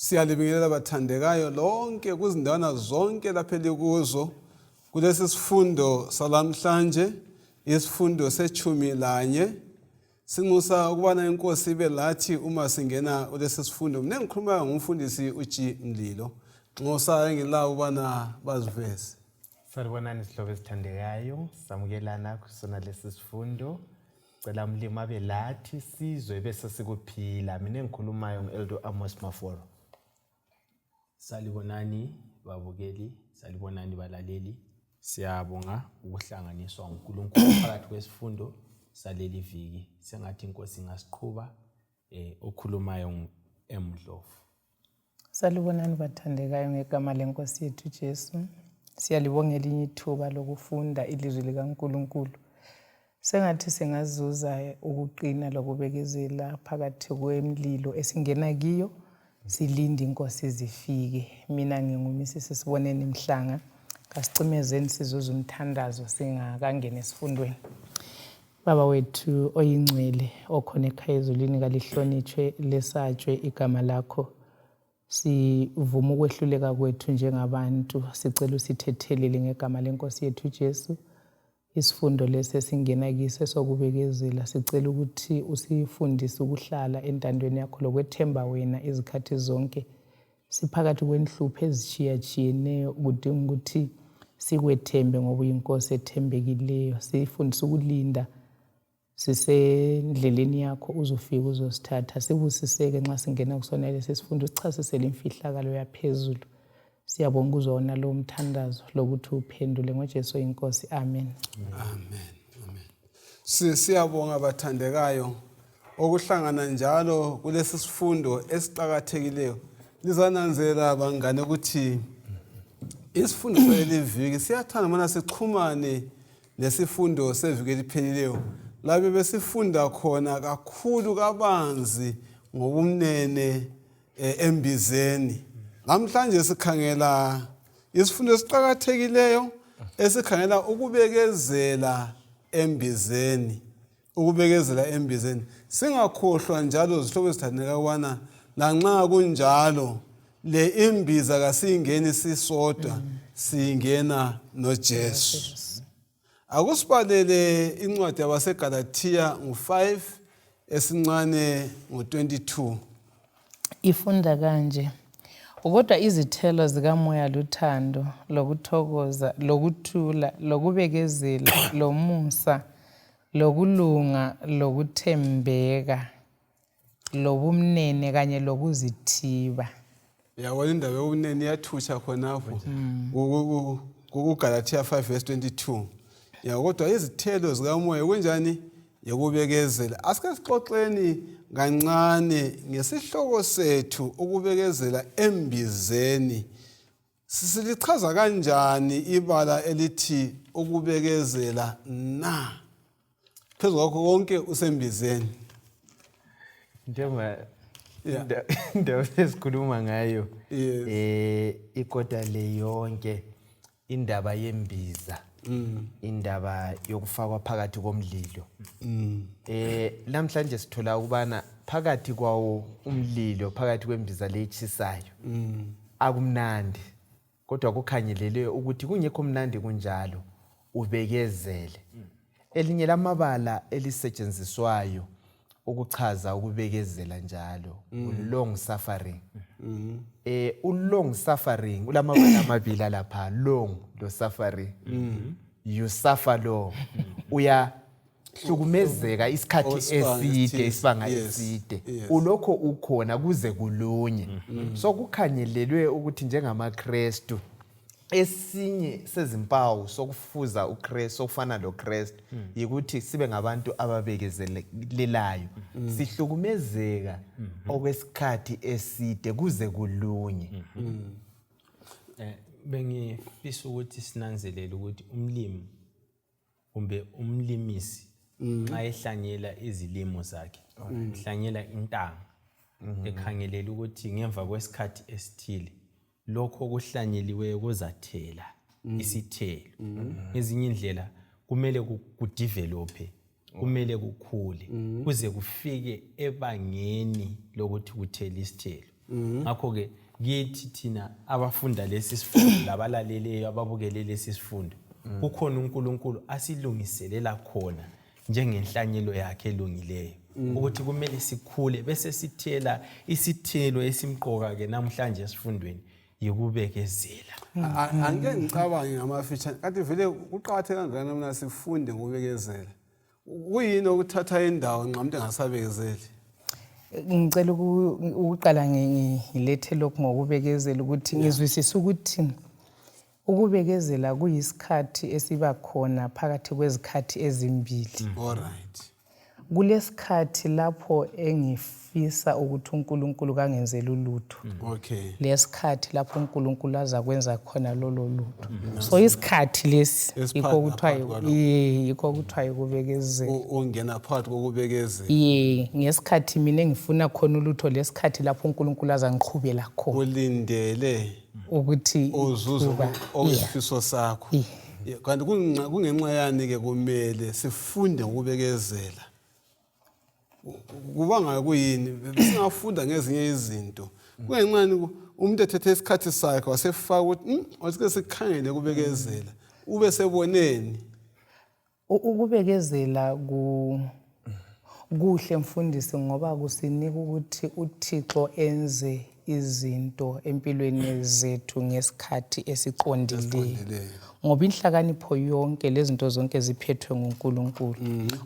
Siyalibingelela bathandekayo lonke kuzindawana zonke lapha elikuzo kulesi sifundo salamhlanje isifundo setshumi lanye. Sinxusa ukubana inkosi ibe lathi uma singena kulesi sifundo. Mina ngikhuluma ngumfundisi uG Mlilo. Nxusa ngilawo ubana baziveze. Sanibonani sihlobo esithandekayo, samukelana kusona lesi sifundo. Cela umlimi abe lathi sizwe bese sikuphila. Mina engikhulumayo ngu-Elder Amos Maforo. Salibonani babukeli, salibonani balaleli. Siyabonga ukuhlanganiswa nguNkulunkulu phakathi kwesifundo saleli viki. Sengathi inkosi ingasiqhuba okhulumayo ngu-Emdlovu. Salibonani bathandekayo ngegama lenkosi yethu Jesu. Siyalibongela ithuba lokufunda ilizwi likaNkulunkulu. Sengathi singazuza ukuqina lokubekezela phakathi kwemlilo esingena kiyo. Silinde inkosi zifike. Mina ngingumisisi Siboneni Mhlanga. Kasicimezeni sizuza umthandazo singakangena esifundweni. Baba wethu oyingcwele okhona ekhaya ezulwini kalihlonitshwe lesatshwe igama lakho. Sivuma ukwehluleka kwethu njengabantu, sicela usithethelele ngegama lenkosi yethu Jesu. Isifundo lesi esingena kiso sokubekezela, sicela ukuthi usifundise ukuhlala entandweni yakho lokwethemba wena izikhathi zonke. Siphakathi kwenhlupho ezitshiyatshiyeneyo kudinga ukuthi sikwethembe ngoba uyinkosi ethembekileyo. Sifundise ukulinda sisendleleni yakho uzofika uzosithatha. Sibusiseke nxa singena kusona lesi sifundo, sichasisele imfihlakalo yaphezulu. Siyabonga uzona lo mthandazo lokuthi uphendule ngoJesu inkosi. Amen. Amen. Amen. Siyabonga bathandekayo okuhlangana njalo kulesi sifundo esiqhakathekileyo. Lizananzela bangane ukuthi isifundo seliviki siyathanda mana sichumane nesifundo seviki eliphelileyo. Labe besifunda khona kakhulu kabanzi ngobumnene embizeni. Namhlanje sikhangela isifundo esiqhakathekileyo esikhangela ukubekezela embizeni. Ukubekezela embizeni. Singakhohlwa njalo zihlobo ezithandeka ukubana lanxa kunjalo le imbiza kasingeni sisodwa singena noJesu. Akusibalele incwadi yabaseGalatiya ngo5 esincane ngo22. Ifunda kanje: Kodwa izithelo zikamoya luthando, lokuthokoza, lokuthula, lokubekezela, lomusa, lokulunga, lokuthembeka, lobumnene kanye lokuzithiba. Yabona indaba yobunene iyathutsha khonapho kuGalatiya 5:22. Kodwa izithelo zikamoya kunjani? Yokubekezela. Asike sixoxeni kancane ngesihloko sethu ukubekezela embizeni. Sisilichaza kanjani ibala elithi ukubekezela na? Phezu kwakho konke usembizeni. Ndaba esikhuluma ngayo ikota le yonke indaba yembiza. Indaba yokufakwa phakathi komlilo. Namhlanje sithola ukubana phakathi kwawo umlilo, phakathi kwembiza lechisayo akumnandi, kodwa kukhangelelwe ukuthi kungekho mnandi kunjalo ubekezele. Elinye lamabala elisetshenziswayo ukuchaza ukubekezela njalo long suffering. Long suffering ulamabala amabili lapha, long lo suffering. You suffer long. Uyahlukumezeka isikhathi eside, isibanga eside. Ulokho ukhona kuze kulunye. So kukhangelelwe ukuthi njengamaKristu esinye sezimpawu sokufuza uKristu sokufana loKristu yikuthi sibe ngabantu ababekezelelayo. Sihlukumezeka okwesikhathi eside kuze kulunye. Bengifisa ukuthi sinanzelele ukuthi umlimi kumbe umlimisi nxa ehlanyela izilimo zakhe, ehlanyela intanga, ekhangelela ukuthi ngemva kwesikhathi esithile lokho okuhlanyeliweyo kuzathela isithelo. Ngezinye indlela kumele kudevelophe, kumele kukhule kuze kufike ebangeni lokuthi kuthele isithelo. ngakho ke kithi thina abafunda lesi sifundo labalaleleyo ababukele lesi sifundo kukhona uNkulunkulu asilungiselela khona njengenhlanyelo yakhe elungileyo ukuthi kumele sikhule bese sithela isithelo esimqoka ke namhlanje esifundweni yikubekezela. Angeke ngicabange ngamafitshane kanti vele kuqakatheke kangakanani mina sifunde ngokubekezela. Kuyini okuthatha indawo nxa umuntu engasabekezeli? Ngicela ukuqala ngilethe lokhu ngokubekezela ukuthi ngizwisisa ukuthi ukubekezela kuyisikhathi esiba khona phakathi kwezikhathi ezimbili. Alright. Kulesikhathi lapho engifisa ukuthi uNkulunkulu kangenzele ulutho. Okay. Lesikhathi lapho uNkulunkulu azakwenza khona lolo lutho. So isikhathi lesi yikho kuthiwa ukubekezela. Ungena phakathi kokubekezela. Ngesikhathi mina engifuna khona ulutho lesikhathi lapho uNkulunkulu azangiqhubela khona. Ulindele ukuthi uzuze okuyifiso sakho. Kanti kungenxa yani ke kumele sifunde ngokubekezela. Kubanga kuyini singafunda ngezinye izinto kungenxani umuntu ethethe isikhathi sakhe wasefaka ukuthi wasike sikhangele kubekezela ube seboneni ukubekezela kuhle mfundisi ngoba kusinika ukuthi uThixo enze izinto empilweni zethu ngesikhathi esiqondileyo ngoba inhlakanipho yonke lezinto zonke ziphethwe nguNkulunkulu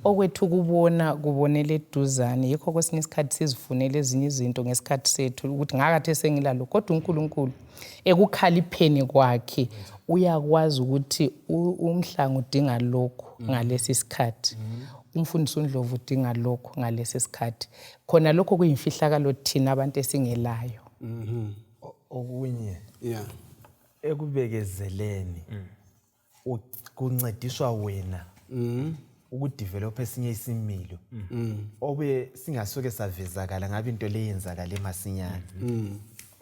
okwethu kubonele eduzane yikho kwesinye isikhathi sizifunele ezinye izinto ngesikhathi sethu ukuthi ngakathe sengilalo kodwa uNkulunkulu ekukhalipheni kwakhe uyakwazi ukuthi umhlanga udinga lokho ngalesi sikhathi umfundisi uNdlovu udinga lokho ngalesi sikhathi khona lokho kuyimfihlakalo thina abantu esingelayo. Okunye ekubekezeleni kuncediswa wena ukudevelop esinye isimilo obe singasuke savezakala ngabe into leyenzakala emasinyane.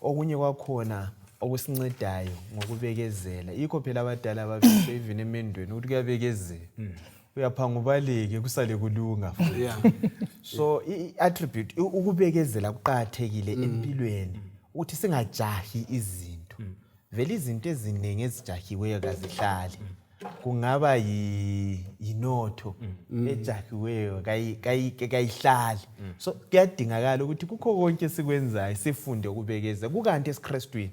Okunye kwakhona okusincedayo ngokubekezela yikho phela abadala babisho even emendweni ukuthi kuyabekezela uyaphanga ubaleke kusale kulunga. So i-attribute ukubekezela kuqakathekile empilweni ukuthi singajahi izinto vele izinto eziningi ezijahiweyo kazihlali kungaba yinotho ejahiweyo kayihlali. So kuyadingakala ukuthi kukho konke sikwenzayo sifunde ukubekezela kukanti esiKristwini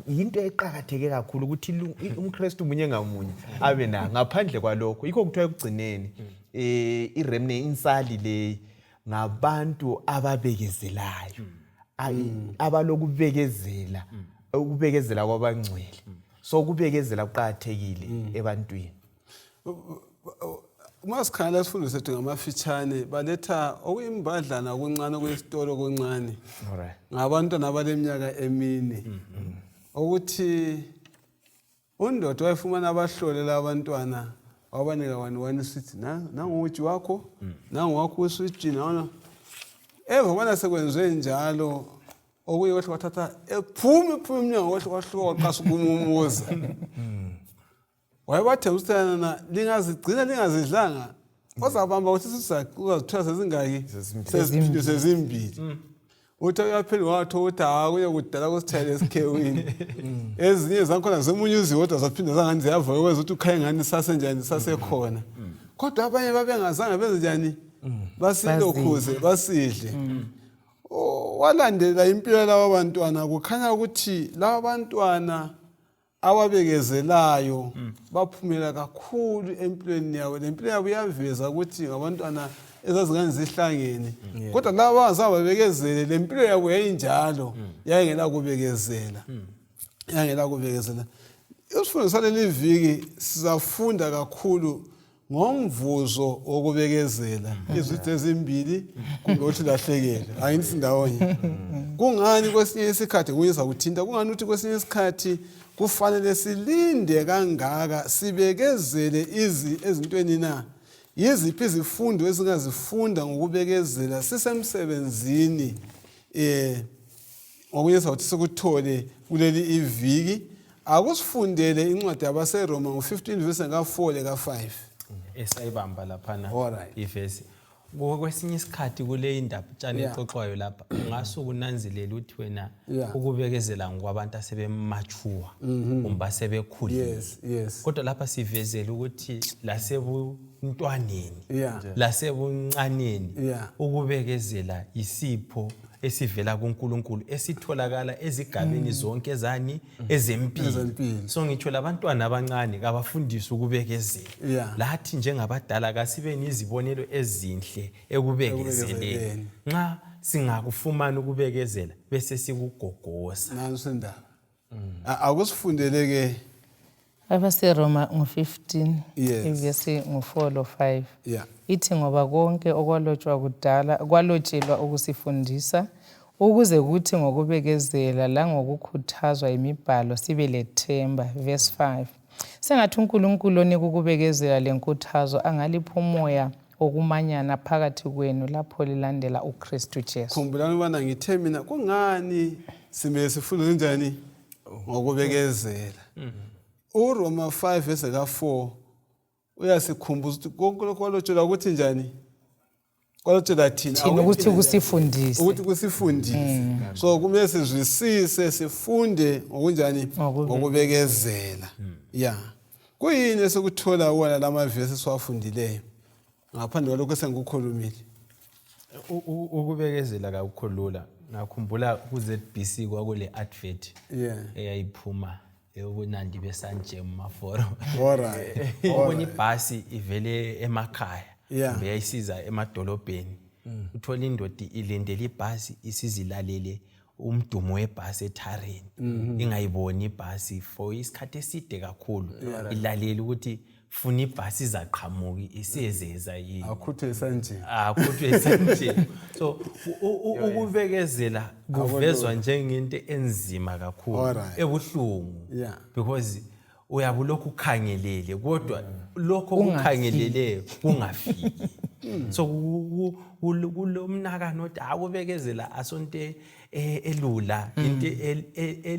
yinto eqakatheke kakhulu ukuthi umKristu munye ngamunye abe na ngaphandle kwalokho yikho kuthiwa ekugcineni iremne insali le ngabantu ababekezelayo abalokubekezela ukubekezela kwabangcwele. So ukubekezela kuqakathekile ebantwini. Uma sikhala isifundo sethu ngamafitshane baletha okuyimbadlana okuncane kwesitolo okuncane ngabantwana abaleminyaka emine ukuthi undoda wayefumana abahlolela abantwana wabanika 1 sweet nanguji wakho nangu uswitch naona evona sekwenzwe njalo okuyihle wathatha ephuma iminyango wahluka qasa kumumuza wayebathe usana lingazigcina lingazidlanga ozabamba ukuthi uzazithola sezingaki sezimbili uthi uyaphela watho uthi akuye kudala kusithayile esikhewini ezinye zakhona zemunyuzi kodwa zaphinda zangani ziyavaka kweza ukuthi ukhaye ngani sasenjani sasekhona kodwa abanye babengazange benze njani basilokhuze basidle. Walandela impilo laba bantwana kukhanya ukuthi laba bantwana ababekezelayo baphumela kakhulu empilweni yabo lempilo yabo iyaveza ukuthi ngabantwana ezazingane zihlangene kodwa laba ababekezele lempilo yabo yayinjalo yayengela kubekezela isifundo saleli viki sizafunda kakhulu ngomvuzo wokubekezela izitho ezimbili kumbe uthi lahlekele ayinisi ndawonye kungani kwesinye isikhathi kuyisa kuthinta kungani uthi kwesinye isikhathi kufanele silinde kangaka sibekezele ezintweni na yiziphi izifundo esingazifunda ngokubekezela sisemsebenzini okunye sawuthi sikuthole kuleli iviki akusifundele incwadi yabaseRoma ngo-15 verse ka4 leka5 esayibamba laphana ivesi Kwesinye isikhathi kule indaba tshani Yeah. exoxwayo lapha ungasuke unanzelela ukuthi wena Yeah. ukubekezela ngokwabantu asebemachuwa kumbe asebekhulile. Yes. Kodwa lapha sivezela ukuthi lasebuntwaneni Yeah. lasebuncaneni Yeah. ukubekezela isipho esivela kuNkulunkulu esitholakala ezigabeni zonke ezani ezempilo. So ngitsho labantwana abancane kabafundiswe ukubekezela. Yeah. Lathi njengabadala kasibe nizibonelo ezinhle ekubekezeleni. Nxa singakufumana ukubekezela bese sikugogosa. Nansi indaba. Akusifundeleke abaseRoma ngo-15 Yes. ivesi ngo-4 lo 5 Yeah. ithi ngoba konke okwalotshwa kudala kwalotshelwa ukusifundisa ukuze kuthi ngokubekezela langokukhuthazwa imibhalo sibe lethemba. Verse 5 sengathi uNkulunkulu onika ukubekezela lenkuthazo angalipha umoya okumanyana phakathi kwenu lapho lilandela uKristu Jesu. Khumbulani ubana ngithe mina kungani simele sifunde kanjani ngokubekezela. uRoma 5 verse ka4 uyasikhumbuza ukuthi konke kwalotshelwa ukuthi njani? Kwalotshelwa thina ukuthi kusifundise. Ukuthi kusifundise. So kumele sizwisise sifunde ngokunjani ngokubekezela. Yeah. Kuyini esikuthola wona lama verse siwafundileyo? Ngaphandle kwalokho esengikukhulumile. Ukubekezela kakukholula. Ngakhumbula ku-ZBC kwakule advert eyayiphuma eyobunandi besanje maforo. Alright. Ubona ibhasi ivele emakhaya. Yeah. Beyayisiza emadolobheni. Uthola indoda ilindele ibhasi isizilalele umdumo webhasi ethareni. Ingayiboni ibhasi for isikhathi eside kakhulu. Ilalele ukuthi funa ibhasi izaqhamuka isiyezeza yini. Akhuthwe sanje. Akhuthwe sanje. So ukubekezela kuvezwa njengento enzima kakhulu ebuhlungu. Yeah. Because uyabulokhu ukhangelele kodwa lokho ukhangelele kungafiki. So kulomnakano othi akubekezela asonto elula into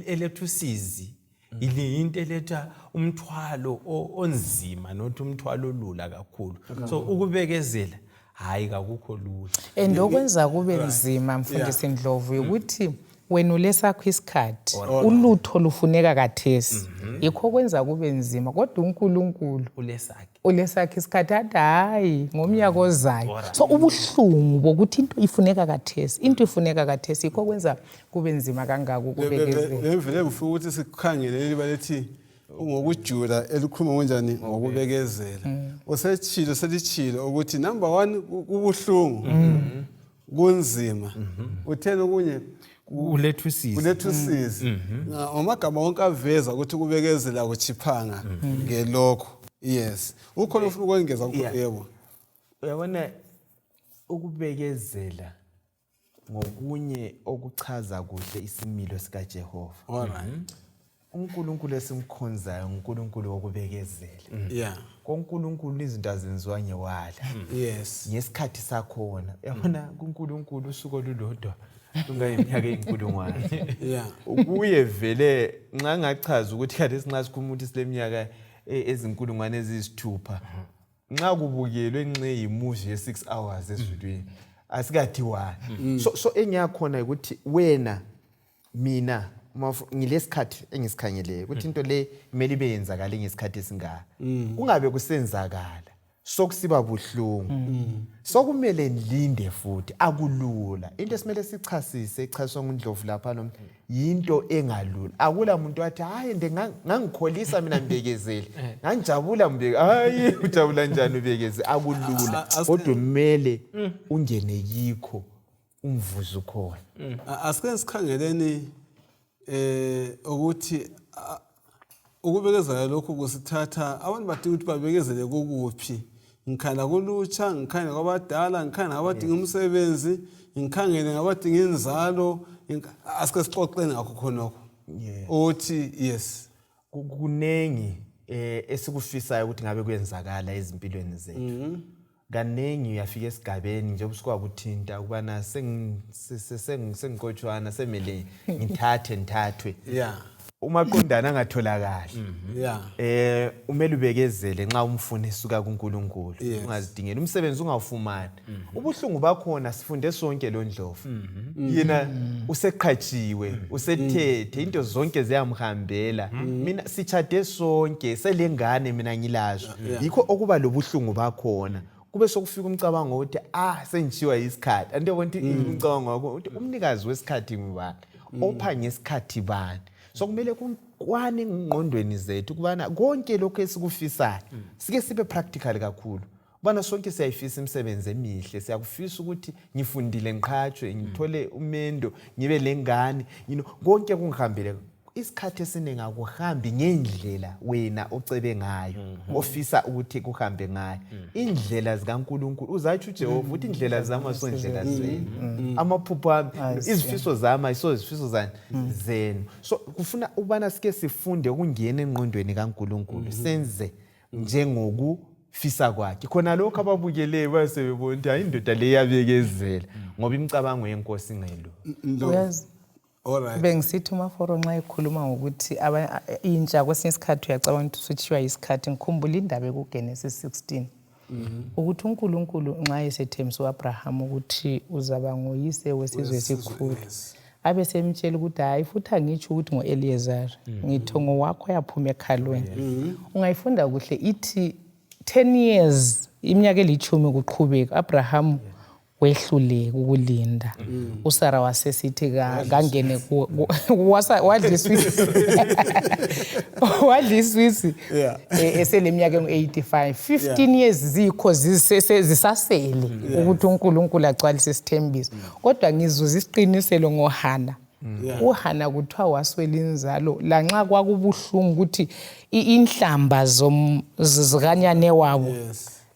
elethu sizi. Into eletha umthwalo onzima nothi umthwalo olula kakhulu. So ukubekezela hayi kakukho lula. And okwenza kube nzima mfundisi Ndlovu ukuthi wena ulesakho isikhathi ulutho lufuneka kathesi yikho kwenza kube nzima kodwa uNkulunkulu ulesakho isikhathi athi hayi ngomnyaka ozayo. So ubuhlungu bokuthi into ifuneka kathesi yikho kwenza kube nzima kangaka ukubekezela. Lemvele ngifuna ukuthi sikhangelele balethi ngokujula elikhuluma kanjani ngokubekezela. Usechilo selichilo ukuthi number 1 kubuhlungu kunzima. Uthena okunye ulethu usizi. Amagama wonke aveza ukuthi kubekezela kuchiphanga ngelokho. Yes. Ukhona ufuna ukwengeza yebo. Uyabona ukubekezela ngokunye okuchaza kuhle isimilo sika Jehova. Alright. uNkulunkulu esimkhonzayo uNkulunkulu wokubekezela. Yeah. KoNkulunkulu izinto azenziwa ngewala. Yes. Ngesikhathi sakhona. Uyabona kuNkulunkulu usuku olulodwa ungayiminyaka eyinkulungwane. Yeah. Ukuye vele nxa ngachaza ukuthi kade sinxa sikhuluma ukuthi sileminyaka ezinkulungwane ezisithupha. Nxa kubukelwe nxe yimovie ye6 hours esizulwini asikathi wa. So engiyakhona ukuthi wena mina ngilesikhathi engisikhangeleyo ukuthi into le imeli beyenzakala ngesikhathi esingaka. Kungabe kusenzakala sokusiba buhlungu. Sokumele ndilinde futhi akulula. Into esimele sichasise echaswa nguNdlovu lapha lo yinto engalula. Akula umuntu wathi hayi ngangikholisa mina mbekezele. Nganjabula hayi ujabula njani ubekeze akulula. Kodwa kumele ungene yikho umvuzo khona. Asike sikhangeleni ukuthi ukubekezela lokho kusithatha abantu badinga ukuthi babekezele kokuphi. Ngikhangela kulutsha, ngikhangela kwabadala, ngikhangela abadinga umsebenzi, ngikhangela ngabadinga inzalo. Asike sixoxeni ngakho khonokho. Uthi yes. Kunengi esikufisayo ukuthi ngabe kuyenzakala ezimpilweni zethu. Kanengi uyafika esigabeni nje ubusuku akuthinta ukubana sengikotshwana semele ngithathwe. Yeah. umaqondana angatholakali Yeah. umele ubekezele nxa umfuna esuka kuNkulunkulu ungazidingela umsebenzi ungawufumani ubuhlungu bakhona sifunde sonke lo Ndlovu yena useqhatshiwe usethethe into zonke ziyamhambela mina sichade sonke selengane mina ngilazo yikho okuba lobuhlungu bakhona kube sokufika umcabango ukuthi sengishiwa isikhathi ande wonke umcabango wakho ukuthi umnikazi wesikhathi ngubani opha ngesikhathi bani so kumele kwane ngqondweni zethu kubana konke lokho esikufisayo sike sibe practical kakhulu bana sonke siyayifisa imisebenzi emihle siyakufisa ukuthi ngifundile ngiqhatshwe ngithole umendo ngibe lengane konke kungihambele isikhathi esiningi akuhambi ngendlela wena ocebe ngayo ofisa ukuthi kuhambe ngayo indlela zikaNkulunkulu uzathi uJehova ukuthi indlela zami sondlela zenu amaphupho ami izifiso zami ayisozifiso zenu so kufuna ubana sike sifunde ukungena engqondweni kaNkulunkulu senze njengokufisa kwakhe khona lokho ababukeleyo basebebona ukuthi hayi indoda le yabekezela ngoba imicabango yenkosi ngelo Alright. Bengisithi uMaforo nxa ekhuluma ngokuthi intsha kwesinye isikhathi uyacabanga ukuthi usuthiwa isikhathi ngikhumbula indaba kuGenesis 16 ukuthi uNkulunkulu nxa esethembisa uAbraham ukuthi uzaba ngoyise wesizwe esikhulu abe semtshela ukuthi hayi futhi angitsho ukuthi ngoEliezari ngitho ngowakho yaphuma ekhalweni ungayifunda kuhle ithi 10 years iminyaka eli10 kuqhubeka Abraham wehluleka ukulinda uSara wasesithi kangene wadliswisi eseleminyaka engu85 15 years zikho zisasele ukuthi uNkulunkulu agcwalise isithembiso kodwa ngizuza isiqiniselo ngoHana uHana kuthiwa waswela inzalo lanxa kwakubuhlungu ukuthi inhlamba zikanyane wabo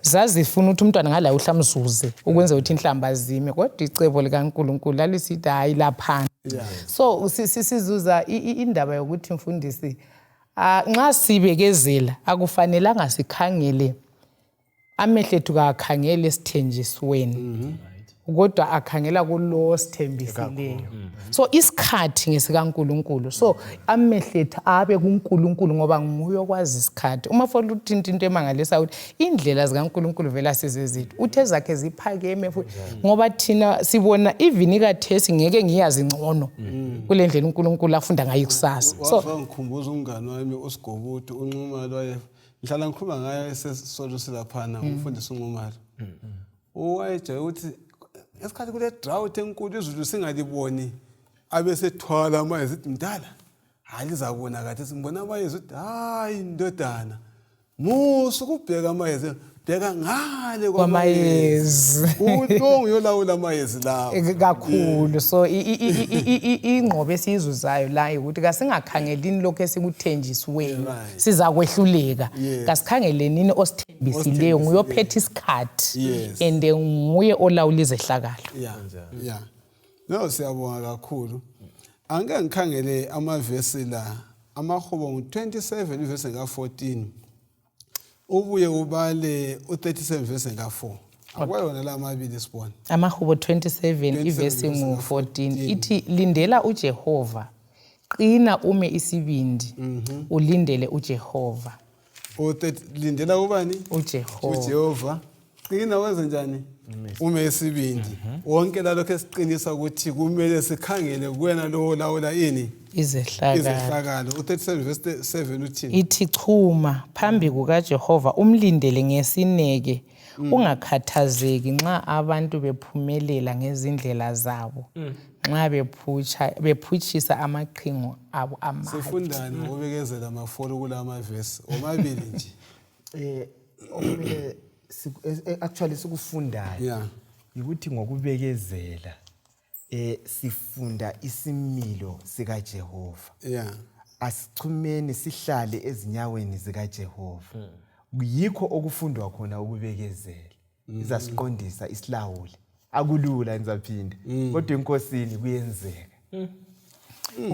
zazifuna ukuthi umntwana ngala uhlamzuze ukwenza ukuthi inhlamba zime kodwa icebo likaNkulunkulu lalisithi hayi laphana so sisizuza indaba yokuthi mfundisi nxa sibekezela akufanelanga sikhangele amehlo ethu kakhangele esithenjisweni kodwa akhangela kulo sithembisileyo so isikhathi ngesikaNkulunkulu so amehlo ethu abe kuNkulunkulu ngoba nguye okwazi isikhathi uma funa uthinta into emangalisa ukuthi indlela zikaNkulunkulu vela sizezethu uthe zakhe ziphakeme ngoba thina sibona even ikathesi ngeke ngiyazi ngcono kule ndlela uNkulunkulu afunda ngayo ikusasa so ngikhumbuza umngane wami uSigobudu uNxumalo waye ngihlala ngikhuluma ngayo esesolo silaphana umfundisi uNxumalo wayeje ukuthi esikhathi kule drought enkulu izulu singaliboni abesethwala amayezi mdala hayi lizabona kade simbona amayezi hayi indodana musu kubheka amayezi bheka ngale kwamayezi uhlongu yolawula amayezi lawo kakhulu so ingqobo esizuzayo la ukuthi kasingakhangelini lokho esikuthenjisiweyo siza kwehluleka kasikhangelenini osithembisileyo nguyophetha isikhathi and nguye olawula izehlakalo yeah no siyabonga kakhulu angeke ngikhangele amavesi la amahubo ngu27 ivesi ka14 ubuye ubale u37 verse nga4 akwayona la amabili sibona amahubo 27 ivesi ngu14 ithi lindela uJehova qina ume isibindi ulindele uJehova lindela ubani uJehova qina wenze njani ume isibindi wonke lalokho esiqinisa ukuthi kumele sikhangele kuwena lo lawula ini izehlakalo u37 verse 7 uthini ithi chuma phambi kukaJehova umlindele ngesineke ungakhathazeki nxa abantu bephumelela ngezindlela zabo nxa bephutshisa amaqhingo abo amahle sifundani ngokubekezela amafolo kula mavesi omabili nje okumele actually sikufundayo ukuthi ngokubekezela sifunda isimilo sikaJehova asichumeni sihlale ezinyaweni zikaJehova yikho okufundwa khona ukubekezela izasiqondisa isilawuli akulula nizaphinda kodwa enkosini kuyenzeka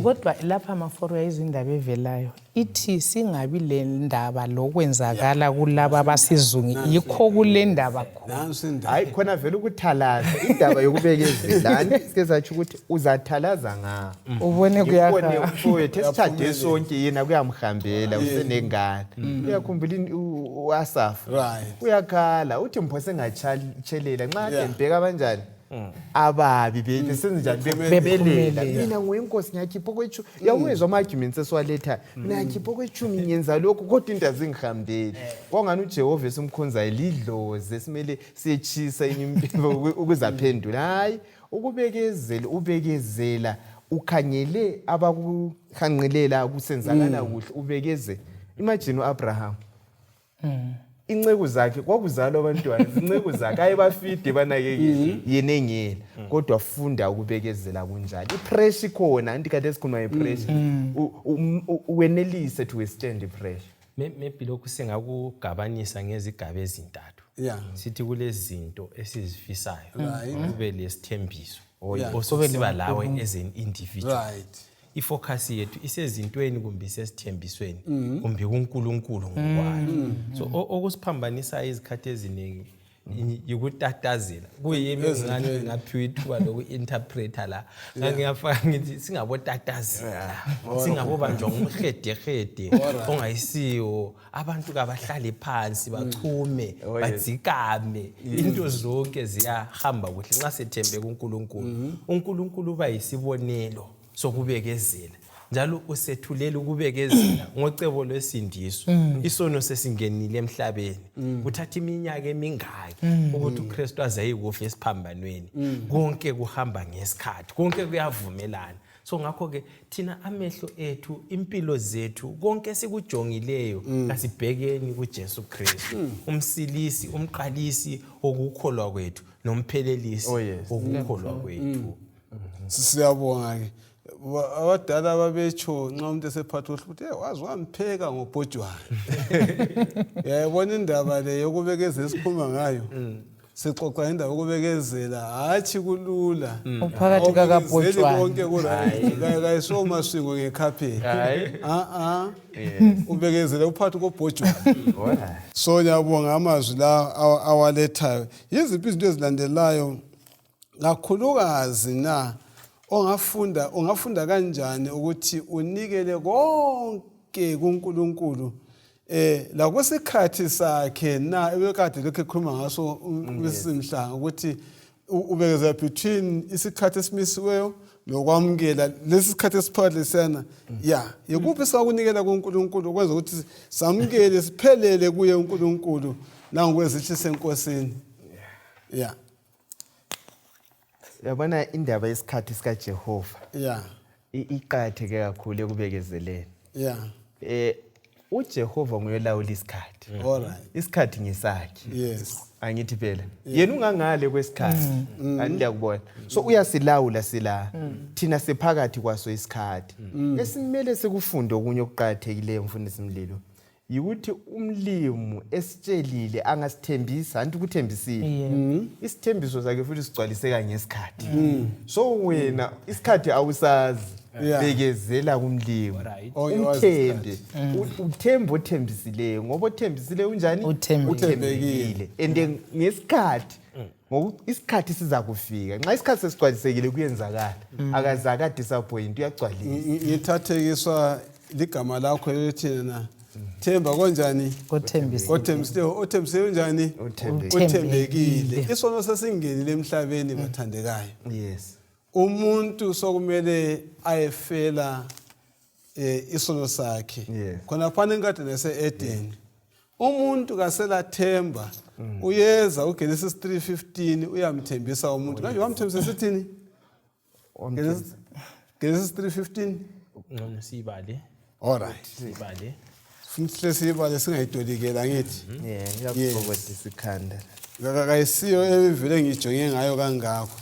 Kodwa lapha amaforo izindaba evelayo ithi singabi le ndaba lokwenzakala kulabo abasizungi yikho kule ndaba khona. Nansi indaba. Hayi khona vele ukuthalaza indaba yokubekezelana sike sathi ukuthi uzathalaza nga. Ubone kuyahamba. Mfowethu esithathe sonke yena kuyamhambela usenengane. Uyakhumbula uAsafu. Right. Uyakhala uthi mpho sengatshelela nxa dembeka kanjani. Ababi besenze njani bebelela mina nguyinkosi ngiyakhipha kwethu yawezwa ama arguments esiwaletha mina ngiyakhipha kwethu ngiyenza lokho kodwa into azingihambeli kwangani uJehova esimkhonza lidlozi esimele siyechisa impilo ukuzaphendula hayi ukubekezela ubekezela ukhangele abakuhanqilela kusenzakala kuhle ubekeze imagine uAbraham incegu zakhe kwakuzalwa abantwana incegu zakhe ayebafide banakekile yena engela kodwa funda ukubekezela kunjalo ipressure khona anti kade sikhuluma ngepressure uwenelise to withstand ipressure maybe lokhu singakugabanisa ngezigaba ezintathu sithi kulezinto esizifisayo kube lesithembiso osikuba lawe as an individual right ifocus yethu isezintweni kumbe isesithembisweni kumbe kuNkulunkulu ngokwayo so okusiphambanisa izikhathi eziningi yikutatazela kuyimi ngane ngaphiwa ithuba lokuinterpreter la ngiyafaka ngithi singabotatazela singabobanjwa ngumhedehede ongayisiyo abantu kabahlale phansi bachume badzikame into zonke ziyahamba kuhle nxa sethembe kuNkulunkulu uNkulunkulu bayisibonelo sokubekezela njalo usethulela ukubekezela ngocebo lwesindiso isono sesingenile emhlabeni kuthatha iminyaka emingaki ukuthi uKristu azayikufa esiphambanweni konke kuhamba ngesikhathi konke kuyavumelana so ngakho ke thina amehlo ethu impilo zethu konke sikujongileyo kasibhekeni kuJesu Kristu umsilisi umqalisi okukholwa kwethu nomphelelisi okukholwa kwethu siyabonga ke abadala babetsho nxa umuntu esephatha ukuthi wazi wampheka ngobhojwana yayibona indaba le yokubekeza esikhuluma ngayo sixoxa indaba yokubekezela hathi kulula uphakathi kakabhojwana konke kurayi kayisomaswingo ngekhapheni ubekezela uphathi kobhojwana so ngiyabonga amazwi la awalethayo yiziphi izinto ezilandelayo kakhulukazi na ungafunda kanjani ukuthi unikele konke kuNkulunkulu la kwesikhathi sakhe na ebekade lokho ekhuluma ngaso usimhlanga ukuthi ubekezela between isikhathi esimisiweyo lokwamukela lesikhathi esiphakathi lesana yikuphi sakunikela kuNkulunkulu ukwenza ukuthi samukele siphelele kuye uNkulunkulu nangokwezithi senkosini yabona indaba yesikhathi sikaJehova iqhatheke kakhulu ekubekezeleni uJehova nguyolawula isikhathi isikhathi ngesakhe angithi phela yena ungangale kwesikhathi aniyakubona so uyasilawula sila thina sephakathi kwaso isikhathi esimele sikufunde okunye okuqhathekileyo mfundisi Mlilo yikuthi umlimu esitshelile angasithembisa anti ukuthembisile isithembiso sakhe futhi sigcwaliseka ngesikhathi so wena isikhathi awusazi bekezela kumlimu umthembe uthemba othembisileyo ngoba othembisileyo unjani uthembekile and ngesikhathi ngoba isikhathi siza kufika nxa isikhathi sesigcwalisekile kuyenzakala akazaka disappoint uyagcwalisa ngithathekiswa ligama lakho lethina Themba konjani othembisileyo unjani uthembekile isono sesingenile emhlabeni bathandekayo umuntu sokumele ayefela isono sakhe khona phana enkadeni yase-Eden umuntu kaselathemba uyeza uGenesis 3:15 uyamthembisa umuntu kanje wamthembisa sithini Genesis 3:15 ngcono sibale alright sibale Simhle sibale singayitolikela ngithi ngiyakubona isikhanda kayisiyo evele ngijonge ngayo kangakho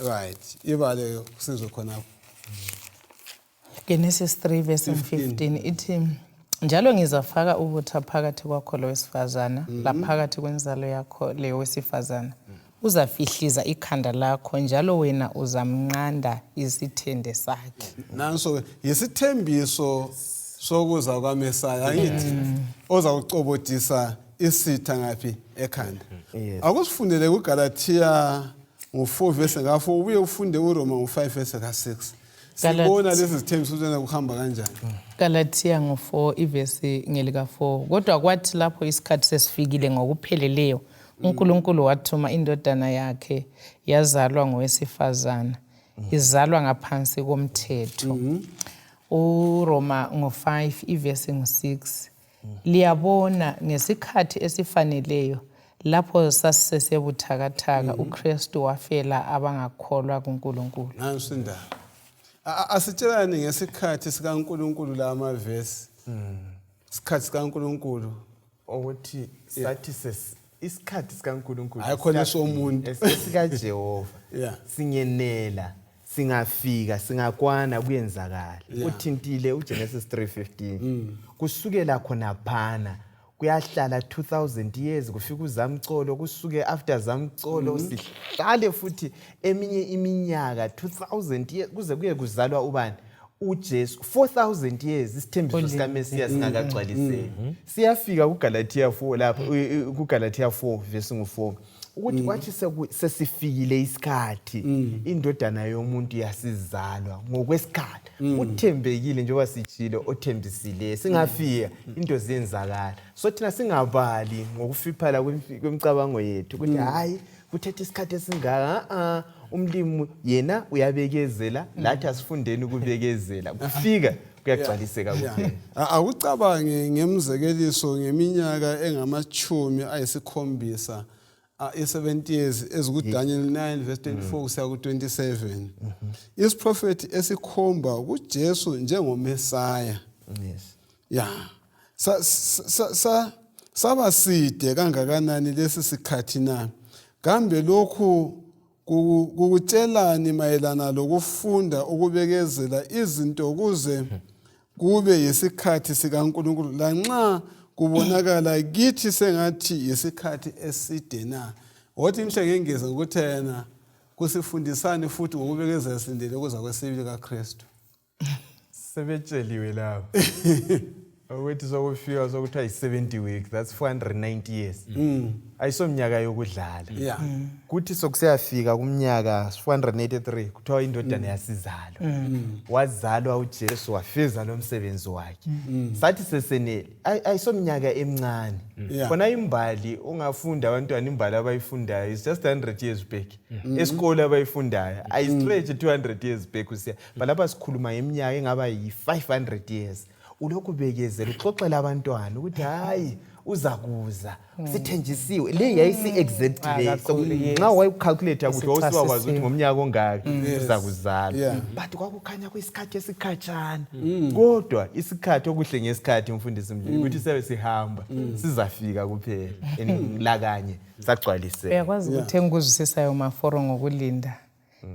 right ibale kusizwe khona Genesis 3:15 ithi njalo ngizafaka ubutha phakathi kwakho lowesifazana laphakathi kwenzalo yakho leyo wesifazana uzafihliza ikhanda lakho njalo wena uzamnqanda isithende sakhe. Nanso yisithembiso sokuza kwaMesaya angithi ozawucobodisa isitha ngaphi ekhanda. Akusifundele kuGalatia 4 verse nga4 ubuye ufunde uRoma 5 verse ka6. Sibona lezi zithembiso zena kuhamba kanjani. Galatia 4 ivesi ngelika 4. Kodwa kwathi lapho isikhathi sesifikile ngokupheleleyo uNkulunkulu wathuma indodana yakhe yazalwa ngowesifazana izalwa ngaphansi komthetho. uRoma 5 ivesi 6 liyabona ngesikhathi esifaneleyo lapho sasisebuthakathaka uKristu wafela abangakholwa kuNkulunkulu. Nansi indaba. Asitshelani ngesikhathi sikaNkulunkulu la amavesi. Isikhathi sikaNkulunkulu ukuthi sathi isikhathi sikaNkulunkulu ayikhona somuntu esika Jehova. Yeah. Singenela singafika singakwana kuyenzakala. Uthintile uGenesis 3:15. Kusukela khona phana kuyahlala 2000 years kufika uzamcolo kusuke after zamcolo sihlale futhi eminye iminyaka 2000 years kuze kuye kuzalwa ubani uJesu 4000 years isithembiso sikaMesiya singakagcwaliseki. Siyafika kuGalatia 4 lapha kuGalatia 4 verse 4 ukuthi kwathi sesifikile isikhathi indodana yomuntu yasizalwa ngokwesikhathi uthembekile njengoba sijile othembisile singafika into ziyenzakala so thina singabali ngokufiphala kwemicabango yethu ukuthi hayi kuthethe isikhathi esingaka umlimi yena uyabekezela lathi asifundeni ukubekezela kufika kuyagcwaliseka kuphela. Akucabange ngemzekeliso ngeminyaka engamachumi ayisikhombisa 70 years ezikuDaniel 9 verse 24 kusiya ku27. Isiprofeti esikhomba kuJesu njengomesaya. Yes. Yeah. Sabaside kangakanani lesi sikhathi na. Kambe lokhu kukutshelani mayelana lokufunda ukubekezela izinto kuze kube yisikhathi sikaNkulunkulu lanxa kubonakala kithi sengathi yisikhathi eside na. Wathi imhlengengeza ukuthi yena kusifundisani futhi ngokubekezela sindele kuza kwesibili kaKristu. Sebetsheliwe lapho. Ukuthi sokufika sokuthiwa 70 weeks that's 490 years. Ayisomnyaka yokudlala. Yeah. Kuthi sokusiyafika kumnyaka 483 kuthiwa indodana yasizalwa. Wazalwa uJesu wafeza lo msebenzi wakhe. Sathi sesenele ayisomnyaka emncane. Khona imbali ungafunda abantwana imbali abayifundayo is just 100 years back. Esikole abayifundayo ay stretch 200 years back usiya. Balapha sikhuluma ngeminyaka engaba yi500 years. Ulokhu bekezela uxoxela abantwana ukuthi hayi uzakuza sithenjisiwe le yayisi exactly so nxa wayicalculate ukuthi wawusiwazi ukuthi ngomnyaka ongaka uzakuzala but kwakukhanya kwesikhathi esikhatshana kodwa isikhathi okuhle ngesikhathi umfundisi mlilo ukuthi sibe sihamba sizafika kuphela lakanye sagcwaliseka. Uyakwazi ukuthi engikuzwisisayo maforo ngokulinda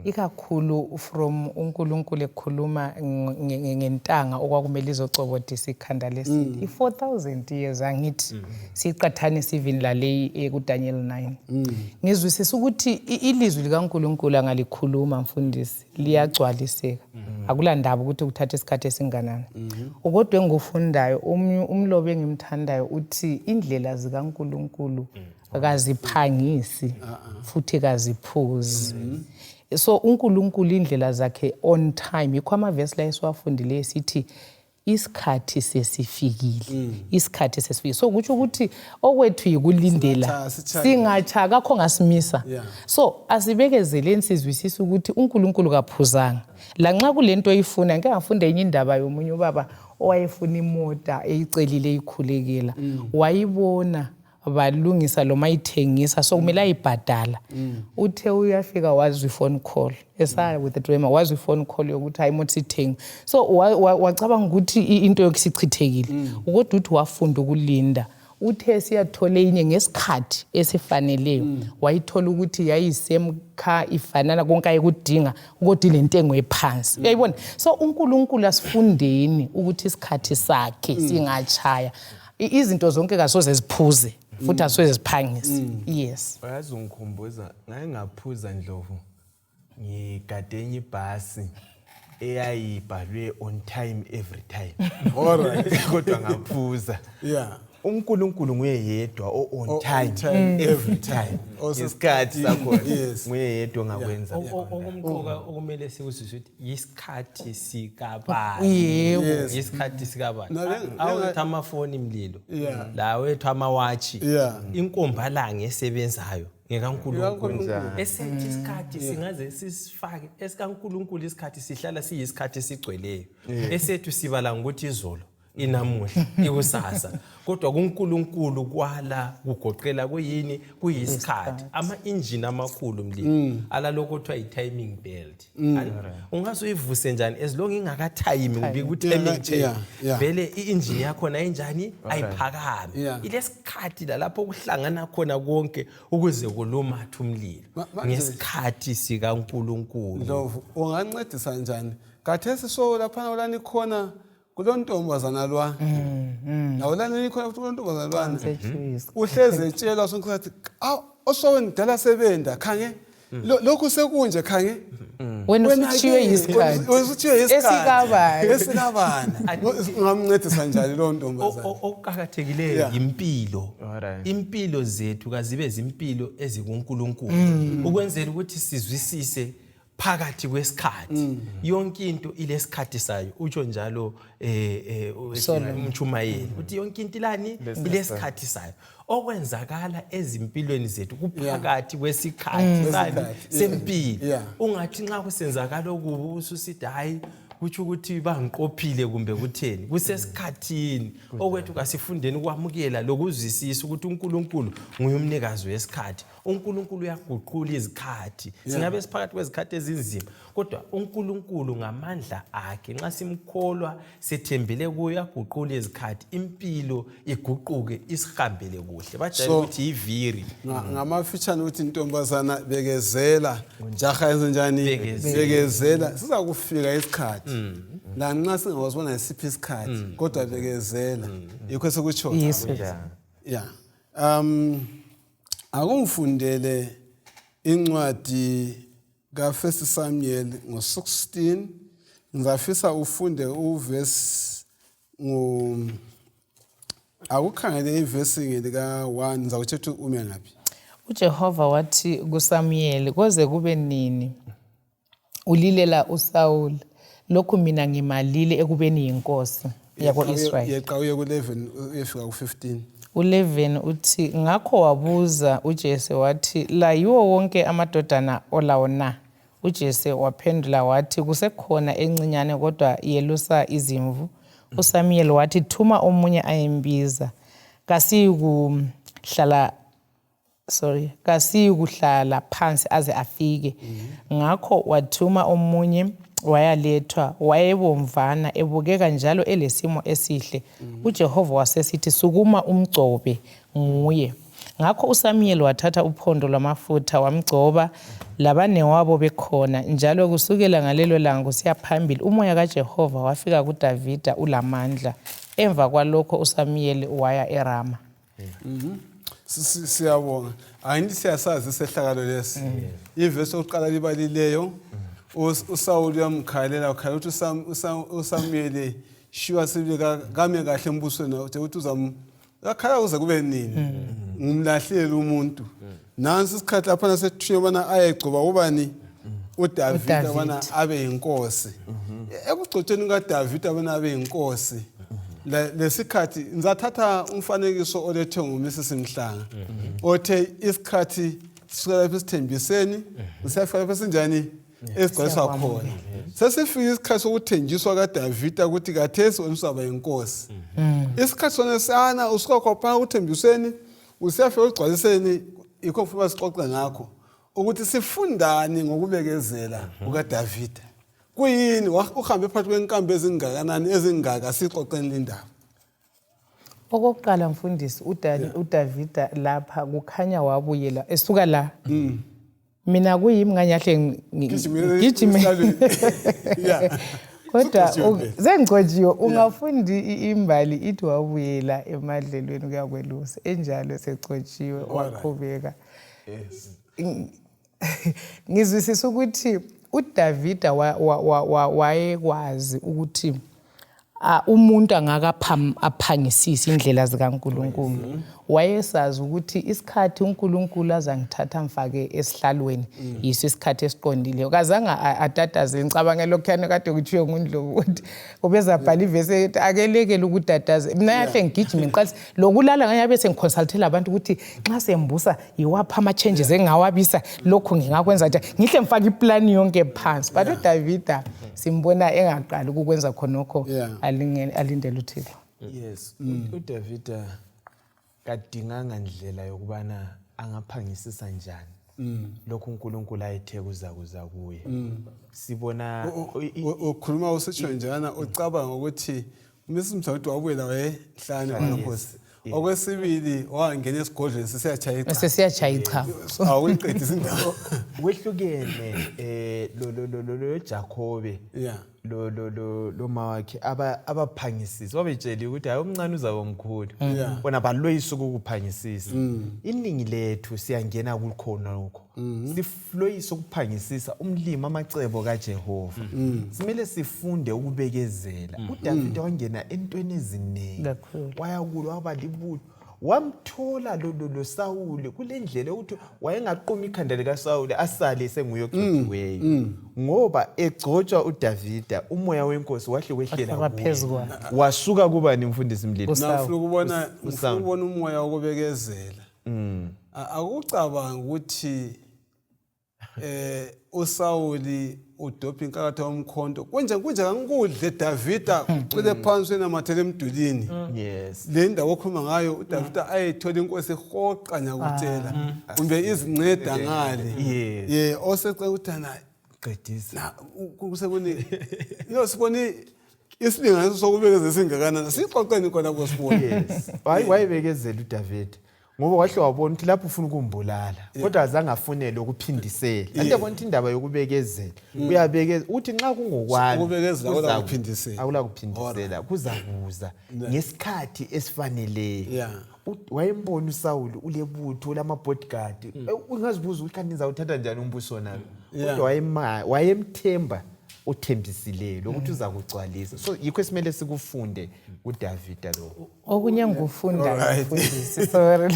ikakhulu from uNkulunkulu ekhuluma ngentanga okwakumele izocobodisa ikhanda lesitha i4000 years angithi siqathanisa even la le kuDaniel 9 ngizwisisa ukuthi ilizwi likaNkulunkulu angalikhuluma mfundisi liyagcwaliseka akulandaba ukuthi kuthatha isikhathi esinganani kodwa engufundayo umlobo engimthandayo uthi indlela zikaNkulunkulu akaziphangisi futhi kaziphuzi. So uNkulunkulu indlela zakhe on time yikho amavesi la esiwafundile sithi isikhathi sesifikile isikhathi sesifikile so kuthi ukuthi okwethu yikulindela singacha kakho ngasimisa so asibekezeleni sizwisisa ukuthi uNkulunkulu kaphuzanga lanxa kulento oyifuna ngeke ngafunda enye indaba yomunye ubaba owayefuna imota eyicelile ikhulekela wayibona balungisa lo mayithengisa so kumele ayibhadala uthe uyafika wazwe ifone call esaya with the dreamer wazwe ifone call yokuthi ayimothi sithengi so wacabanga ukuthi into yokusichithekile kodwa uthi wafunda ukulinda uthe siyathola inye ngesikhathi esifaneleyo wayithola ukuthi yayisemkha ifanana konke ayekudinga kodwa lentengo ephansi uyayibona so uNkulunkulu asifundeni ukuthi isikhathi sakhe singachaya izinto zonke kasoze ziphuze futhi asiwezi siphangise. Yes. Uyazi ungikhumbuza ngake ngaphuza Ndlovu ngigade enye ibhasi eyayibhalwe on time every time. Alright. Kodwa ngaphuza. Yeah. uNkulunkulu nguye yedwa on time every time. Isikhathi sakhona nguye yedwa ngakwenza. Okumqoka okumele sikuzwe ukuthi isikhathi sikabani. Yebo. Isikhathi sikabani. Awethu amafoni imlilo. La wethu amawatch. Inkombalanga esebenzayo ngekaNkulunkulu. Esethi isikhathi singaze sisifake esikaNkulunkulu isikhathi sihlala siyisikhathi sigcweleyo. Esethu sibala ukuthi izolo inamuhla ikusasa kodwa kuNkulunkulu kwala kugoqela kuyini kuyisikhathi ama-engine amakhulu mlilo alalokho kuthiwa i-timing belt ungazuyivuse njani as long ingaka-time ubika ku-timing chain vele i-engine yakhona injani ayiphakame ilesikhathi lapho kuhlangana khona konke ukuze kulumathe umlilo ngesikhathi sikaNkulunkulu. Ndlovu ungancedisa njani kathesi so laphana ulani khona kulontombazana lwa nawulani khona kulontombazana lwana uhleze etshela sonke ukuthi osowendala sebenda khange lokhu sekunje khange wena usithiwe isikhathi esikabana ungamncedisa njani lo ntombazana. Okuqhakathekileyo impilo. Impilo zethu kazibe zimpilo ezikuNkulunkulu ukwenzela ukuthi sizwisise phakathi kwesikhathi yonke into ilesikhathi sayo utsho njalo umchumayeli uthi yonke into ilani ilesikhathi sayo okwenzakala ezimpilweni zethu kuphakathi kwesikhathi sempilo. Ungathi nxa kusenzakala okubi ususithi hayi kuthi ukuthi bangiqophile kumbe kutheni kusesikhathini okwethu kasifundeni ukwamukela lokuzwisisa ukuthi uNkulunkulu nguye umnikazi wesikhathi. uNkulunkulu uyaguqula izikhathi singabe siphakathi kwezikhathi ezinzima kodwa uNkulunkulu ngamandla akhe nxa simkholwa sethembele kuye uyaguqula izikhathi impilo iguquke isihambele kuhle bajayele ukuthi iviri ngamafitshane ukuthi intombazana bekezela jaha enzenjani bekezela siza kufika isikhathi la nxa singawazibona isiphi isikhathi kodwa bekezela yikho sekutsho akungifundele incwadi ka1 Samuel ngo16 ngizafisa ufunde uverse akukhangele iverse ngelika 1 ngizakuthetha ume ngaphi. uJehova wathi kuSamuel koze kube nini ulilela uSaul lokhu mina ngimalile ekubeni yinkosi yako-Israyeli. Yeqa uye ku11 uyefika ku15. U11 uthi ngakho wabuza uJese wathi la yiwo wonke amadodana olawo na? uJese waphendula wathi kusekhona encinyane kodwa yelusa izimvu. uSamuel wathi thuma omunye ayembiza kasiyikuhlala phansi aze afike. Ngakho wathuma omunye wayalethwa wayebomvana ebukeka njalo elesimo esihle. uJehova wasesithi sukuma umgcobe nguye. Ngakho uSamuel wathatha uphondo lwamafutha wamgcoba labanewabo bekhona njalo kusukela ngalelo langa kusiya phambili umoya kaJehova wafika kuDavida ulamandla. Emva kwalokho uSamuel waya eRama. Siyabonga ayini siyasazi sehlakalo lesi ivesi oqala libalileyo uSaul uyamkhalela ukhala ukuthi uSamuel shiwa sibika kame kahle embusweni ukuthi uzakhala kuze kube nini ngumlahleli umuntu nansi isikhathi lapha sethiwe bana ayegcoba ubani uDavida bana abe inkosi ekugcotsheni kaDavida bana abe inkosi. Lesikhathi ngizathatha umfanekiso olethwe nguMrs Mhlanga othe isikhathi sisuka lapha esithembiseni usiyafika lapha sinjani esigcwaliswa khona. Sesifika isikhathi sokuthenjiswa kaDavida ukuthi kathesi wena uzaba inkosi. Isikhathi sona sana usuka khopha ukuthembiseni usiyafika ukugcwaliseni ikho kufanele sixoxe ngakho ukuthi sifundani ngokubekezela kukaDavida. Kuyini uhambe phakathi kwenkambi ezingakanani ezingaka sixoxeni indaba. Okokuqala mfundisi uDavida lapha kukhanya wabuyela esuka la. Mina kuyimi nganyahle ngijime kodwa sengicotshiwe ungafundi imbali ithi wabuyela emadlelweni kuyakwelusa enjalo secotshiwe waqhubeka. Ngizwisisa ukuthi uDavida wayekwazi ukuthi umuntu angakaphangisisi indlela zikaNkulunkulu. Wayesazi ukuthi isikhathi uNkulunkulu azangithatha mfake esihlalweni yiso isikhathi esiqondile. Kazange atataze ngicabanga lokhuyana kade kuthiwe nguNdlovu ukuthi ubeza bhala ivesi ethi akelekele ukudadaza. Mina yahle ngigijima ngiqalisa lokulala ngayabe sengiconsultela abantu ukuthi nxa sembusa yiwapha ama changes engawabisa lokho ngingakwenza nje ngihle mfaka iplan yonke phansi. But uDavida simbona engaqali ukwenza khonokho alindele uThixo. Yes, uDavida kadinganga ndlela yokubana angaphangisisa njani lokho uNkulunkulu ayethe kuza kuye. Sibona ukhuluma usitsho njana ucabanga ukuthi umisi ukuthi wabuyela wayehlane kwaNkosi. Okwesibili wangena esigodlweni sesiyachaya ichavu. Awuyiqedisa indawo. Kwehlukene lo Jacobe lo mawakhe abaphangisisi babetshela ukuthi hayi omncane uzaba omkhulu bona baloyisa ukuphangisisa. Iningi lethu siyangena kukhona lokho sifloyisa ukuphangisisa umlimo amacebo kaJehova. Simele sifunde ukubekezela. uDavida wangena entweni eziningi wayakulwa wabalibutho wamthola lo Sawuli kulendlela ukuthi wayengaqhuma ikhanda lika Sawuli asale senguye ogcotshiweyo ngoba egcotshwa uDavida umoya wenkosi wahle wehlela phezulu wasuka kubani umfundisi Mlilo. Nafuna ukubona umoya wokubekezela. Akucabanga ukuthi uSawuli udopha inkakatha yomkhonto kunje kankudle Davida ucile phansi enamathele emdulini. Yes, Le ndawo okhuluma ngayo uDavida ayethola inkosi ehoqa nyakutela kumbe izinceda ngale osecela uthana qedisa kuseboni siboni isilinganiso sokubekezela singakanani sixoxeni khona bosibona. Yes, wayebekezela uDavida ngoba wahle wabona ukuthi lapho ufuna ukumbulala kodwa azange afunele ukuphindisela. Kanti yabona indaba yokubekezela uyabekeza uthi nxa kungokwani ukubekezela akula kuphindisela kuzakuza ngesikhathi esifaneleyo. Wayembona uSawuli ulebutho lamabodyguard ungazibuza ukuthi kanti nizawuthatha njani umbuso nalo kodwa wayemthemba uthembisileyo ukuthi uza kugcwalisa. So yikho esimele sikufunde uDavida lo. Okunye ngufunda mfundisi sorry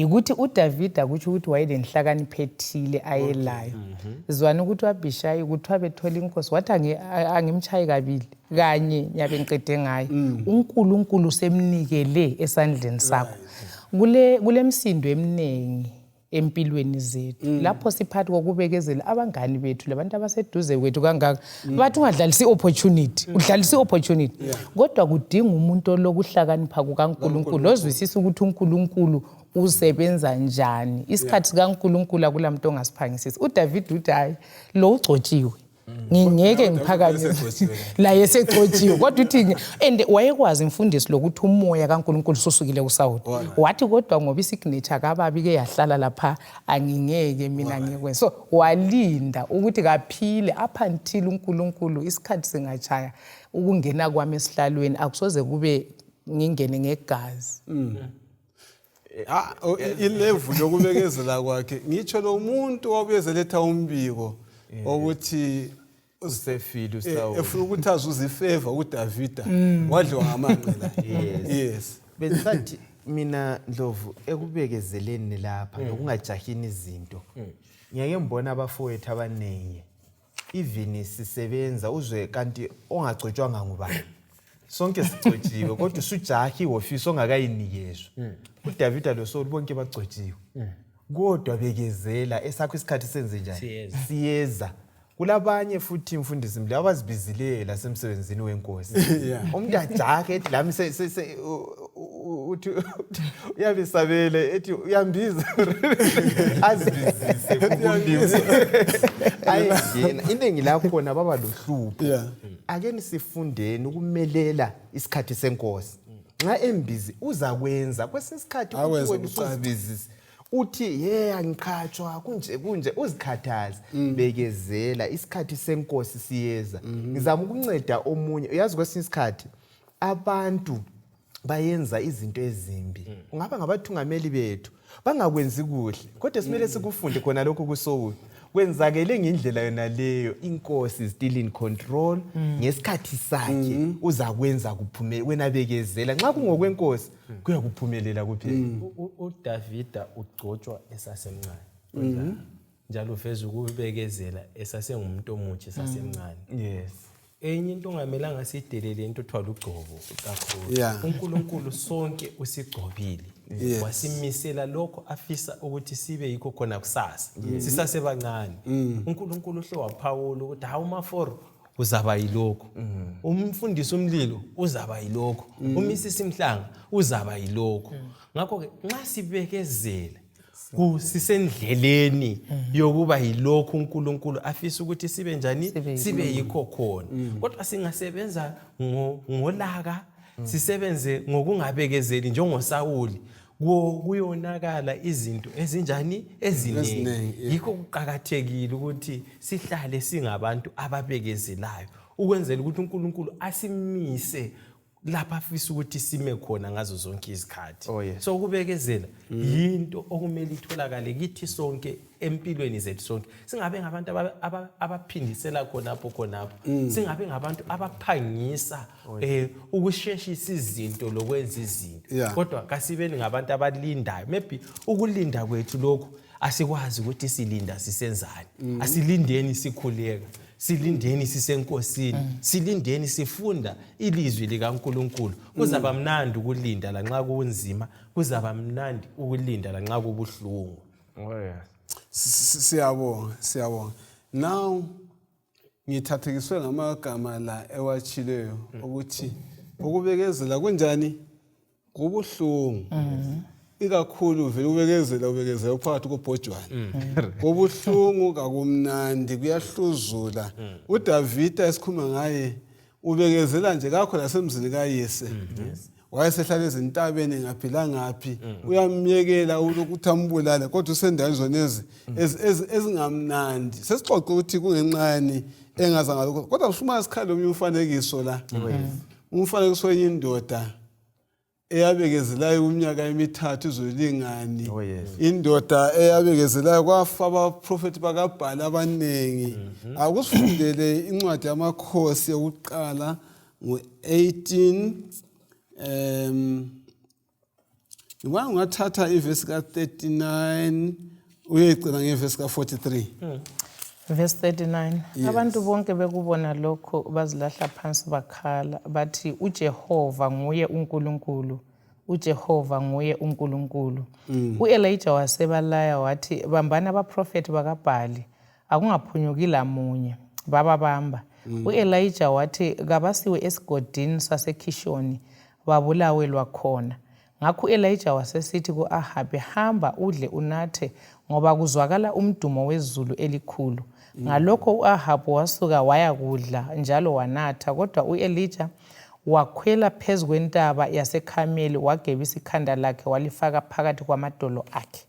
ukuthi uDavida kuthi ukuthi wayelenhlakaniphethile ayelayo. Izwana ukuthi uAbishayi ukuthi wabethola inkosi wathi angimchayi kabili kanye nyabe ngiqede ngaye. uNkulunkulu semnikele esandleni sakho. Kule msindo eminingi empilweni zethu lapho siphathi kokubekezela abangani bethu labantu abaseduze kwethu kangaka bathi ungadlalisi opportunity udlalisa opportunity kodwa kudinga umuntu lokuhlakanipha kukaNkulunkulu ozwisisa ukuthi uNkulunkulu usebenza njani. Isikhathi kaNkulunkulu akulamuntu ongasiphangisisi. uDavida uthi hayi lo ugcotshiwe ngingeke ngiphakamise la yesegcotshiwe kodwa uthi and wayekwazi imfundiso lokuthi umoya kaNkulunkulu susukile kuSawuli wathi kodwa ngoba isignature kababi ke yahlala lapha angingeke mina ngikwenza. So walinda ukuthi kaphile up until uNkulunkulu isikhathi singachaya ukungena kwami esihlalweni akusoze kube ngingene ngegazi. Ilevel yokubekezela kwakhe ngitsho lo muntu wabuyezeletha umbiko ukuthi usefile uSawuli efuna ukuthi azuze ifavor uDavida wadliwa ngamanqila. Yes, bengisathi mina Ndlovu ekubekezeleni lapha nokungajahini izinto ngiyake ngibona abafowethu abaningi even sisebenza uzwe kanti ongagcotshwanga ngubani sonke sigcotshiwe kodwa usujahi office ongakayinikezwe. uDavida lo Sawuli bonke bagcotshiwe kodwa bekezela esakho isikhathi senze njani siyeza. Kulabanye futhi imfundisi Mlilo abazibizileyo la semsebenzini wenkosi. Umuntu ajahe ethi lami uthi uyabisabele ethi uyambiza azibizise kumlimo. Ayingena iningi lapho khona baba lohlupho. Ake sifundeni ukumelela isikhathi senkosi. Nxa embizi uzakwenza kwesinye isikhathi ukuthi wena usuzibizise uthi angikhatshwa kunje uzikhathaze bekezela isikhathi senkosi siyeza ngizama ukunceda omunye uyazi kwesinye isikhathi abantu bayenza izinto ezimbi ungaba ngabathungameli bethu bangakwenzi kuhle kodwa simele sikufunde khona lokho kusowu kwenzakele ngendlela yona leyo inkosi still in control ngesikhathi sakhe uzakwenza kuphumelela wena bekezela nxa kungokwenkosi kuyakuphumelela kuphela uDavida ugcotshwa esasemncane njalo ufeza ukubekezela esasengumuntu omutsha esasemncane yes enye into ongamelanga sidelele into othwala ugcobo kakhulu uNkulunkulu sonke usigcobile wasimisela lokho afisa ukuthi sibe yikho khona kusasa sisasebancane uNkulunkulu uhle waphawula ukuthi hawu maforo uzaba yilokho umfundisi umlilo uzaba yilokho umisisi imhlanga uzaba yilokho ngakho ke nxa sibekezela kusisendleleni yokuba yilokho uNkulunkulu afisa ukuthi sibe njani sibe yikho khona kodwa singasebenza ngolaka sisebenze ngokungabekezeli njengoSawuli kuyonakala izinto ezinjani eziningi yikho kuqhakathekile ukuthi sihlale singabantu ababekezelayo ukwenzela ukuthi uNkulunkulu asimise lapha afisa ukuthi sime khona ngazo zonke izikhathi so ukubekezela yinto okumele itholakale kithi sonke empilweni zethu sonke singabe ngabantu abaphindisela khonapho singabe ngabantu abaphangisa ukusheshisa izinto lokwenza izinto kodwa kasibeni ngabantu abalindayo maybe ukulinda kwethu lokho asikwazi ukuthi silinda sisenzani asilindeni sikhuleka silindeni sisenkosini silindeni sifunda ilizwi likaNkulunkulu kuzaba mnandi ukulinda lanxa kunzima kuzaba mnandi ukulinda lanxa kubuhlungu siyabonga now ngithathekiswe ngamagama la ewachileyo ukuthi ukubekezela kunjani kubuhlungu ikakhulu vele ubekezela phakathi kobhojwane kubuhlungu kakumnandi kuyahluzula uDavida esikhuluma ngaye ubekezela nje kakho lasemzini kayise wayesehlala ezintabeni ngaphi langaphi uyamyekela ukuthi ambulale kodwa usendaweni zonezi ezingamnandi sesixoxe ukuthi kungenxani engaza ngalokho kodwa usuma isikhalo omnye umfanekiso la umfanekiso wenye indoda eyabekezelayo umnyaka emithathu izolingani indoda eyabekezelayo kwafa abaprofeti bakaBhali abanengi akusifundele incwadi yamakhosi yokuqala ngo-18 ngibona ungathatha ivesi ka-39 uyegcina ngevesi ka-43 verse 39 abantu bonke bekubona lokho bazilahla phansi bakhala bathi uJehova nguye uNkulunkulu uJehova nguye uNkulunkulu uElijah wasebalaya wathi bambana abaprofeti bakaBhali akungaphunyuki lamunye bababamba uElijah wathi kabasiwe esigodini saseKhishoni babulawelwa khona ngakho uElijah wasesithi kuAhabi hamba udle unathe ngoba kuzwakala umdumo wezulu elikhulu ngalokho uAhabu wasuka waya kudla njalo wanatha kodwa uElijah wakhwela phezu kwentaba yaseKhameli wagebisa ikhanda lakhe walifaka phakathi kwamadolo akhe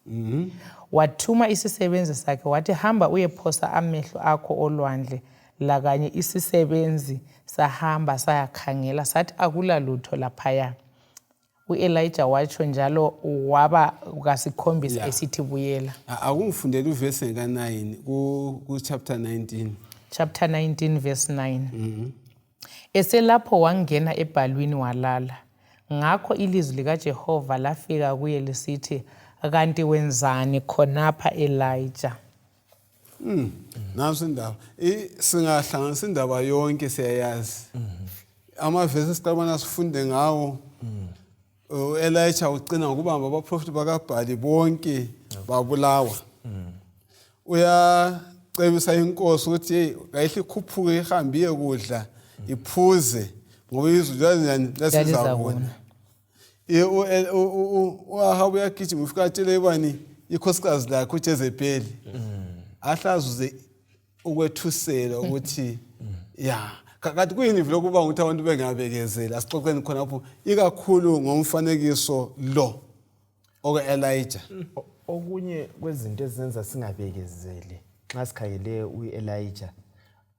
wathuma isisebenzi sakhe wathi hamba uyephosa amehlo akho olwandle lakanye isisebenzi sahamba sayakhangela sathi akulalutho laphaya uElijah watsho njalo waba kasikhombisa esithi buyela akungifundela uvesi ka9 ku chapter 19 chapter 19 verse 9 eselapho wangena ebhalwini walala ngakho ilizwi likaJehova lafika kuye lisithi kanti wenzani khonapha Elijah naso indaba singahlanganisa indaba yonke siyayazi amavesi esiqabana sifunde ngawo Elijah ucina ngokubamba abaprofeti bakaBhali bonke babulawa uyacebisa inkosi ukuthi hey kayihle ikhuphuke ihambiye kudla iphuze ngoba izulu lasizabona uAhabu uyagijima ufika atshele ibani ikhosikazi lakhe uJezebheli ahlazuze ukwethusela ukuthi kanti kuyini vile ukuba ukuthi abantu bengabekezela asixoxeni khonapho ikakhulu ngomfanekiso lo oku-Elijah. Okunye kwezinto ezenza singabekezeli nxa sikhangele u-Elijah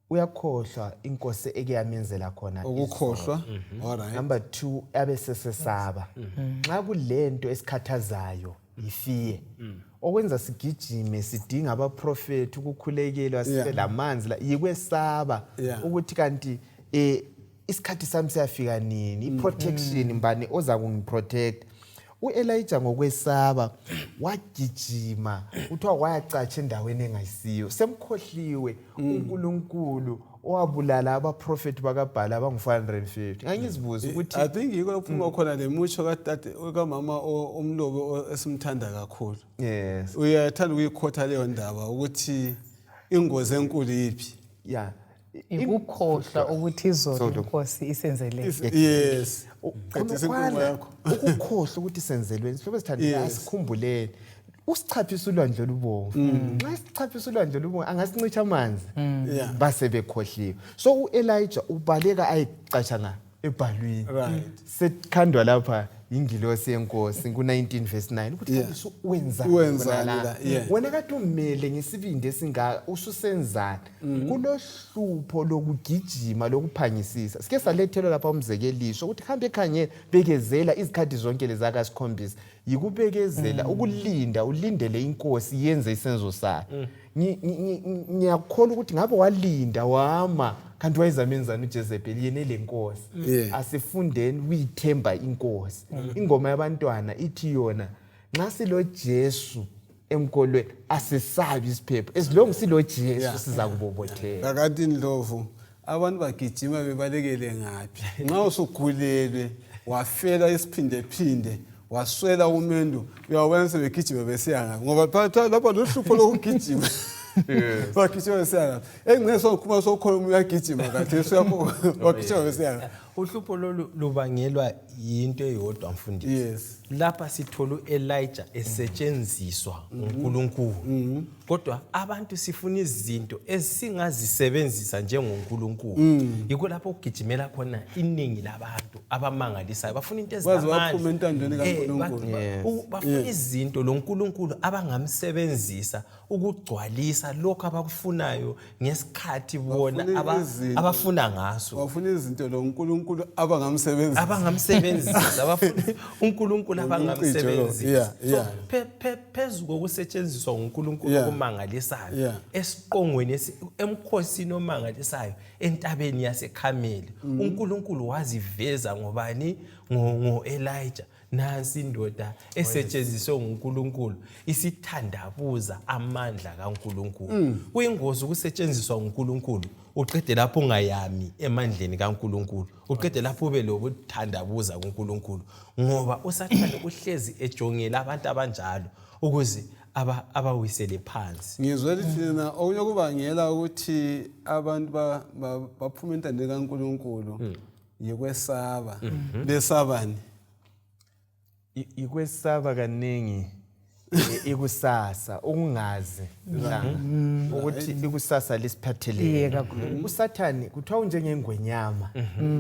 uyakhohlwa inkosi eke yamenzela khona Ukukhohlwa. Alright. Number 2 abe sesesaba nxa kulento esikhathazayo ifear okwenza sigijime sidinga abaprofeti ukukhulekelwa sibe lamanzi la yikwesaba ukuthi kanti isikhathi sami siyafika nini iprotection mbani oza kungiprotect uElijah ngokwesaba wagijima uthiwa wayacatsha endaweni engayisiyo semkhohliwe uNkulunkulu owabulala abaprofeti bakaBhala abangu-450 ngangizibuza ukuthi I think yiko lophuma khona lemutsho kadade kamama umlobo esimthanda kakhulu. yes Uyathanda ukuyikhotha leyo ndaba ukuthi ingozi enkulu yipi. yeah Ukukhohlwa ukuthi izolo inkosi isenzele. Yes. Qedisa inkulumo yakho. Ukukhohlwa ukuthi senzelweni sihlobo sithandile asikhumbuleni usichaphisa ulwandle olubomvu nxa sichaphisa ulwandle olubomvu angasincicha amanzi base bekhohliwe so uElijah ubaleka ayicatsha ebhalwini sekhandwa lapha ingilosi yenkosi ku19 verse 9 ukuthi wenza la wena kade umele ngesibindi esingaka ususenzana kulohlupho lokugijima lokuphangisisa sike salethelwa lapha umzekeliso ukuthi hambe ekhangela bekezela izikhathi zonke lezaka sikhombisa yikubekezela ukulinda ulindele inkosi yenze isenzo sayo ngiyakholwa ukuthi ngabe walinda wama kanti wayizamenzana uJezebeli yena lenkosi asifundeni uyithemba inkosi ingoma yabantwana ithi yona nxa silo Jesu emkolweni asisabi isiphepho esilongu silo Jesu siza kubobotheka kakade indlovu abantu bagijima bebalekele ngapi nxa usugulelwe wafela isiphinde waswela umendu uyawubona sebegijima besiya ngapi ngoba phakathi lapha lohlupho lokugijima bagijima besiya ngapi engceso kuma sokhona uyagijima kahle suyagijima besiya ngapi uhlupho lubangelwa yinto eyodwa mfundisi yes lapha sithola uElijah esetshenziswa uNkulunkulu kodwa abantu sifuna izinto esingazisebenzisa njengoNkulunkulu yiko lapho ukugijimela khona iningi labantu abamangalisayo bafuna into ezinamandla bafuna izinto loNkulunkulu abangamsebenzisa ukugcwalisa lokho abakufunayo ngesikhathi bona abafuna ngaso bafuna izinto loNkulunkulu abangamsebenzisa abafuna uNkulunkulu abangamsebenzisa phezu kokusetshenziswa uNkulunkulu okumangalisayo esiqongweni emkhosini omangalisayo entabeni yaseKhameli uNkulunkulu waziveza ngobani ngoElijah nansi indoda esetshenziswe uNkulunkulu isithandabuza amandla kaNkulunkulu kuyingozi ukusetshenziswa uNkulunkulu uqede lapho ungayami emandleni kaNkulunkulu uqede lapho ube lokuthandabuza kuNkulunkulu ngoba usathane uhlezi ejongela abantu abanjalo ukuze abawisele phansi ngizwe lithina okunye kubangela ukuthi abantu baphume intando kaNkulunkulu yikwesaba besabani ikwesaba kaningi ikusasa ukungazi ukuthi ikusasa lisiphathelene usathani kuthiwa unjengengwenyama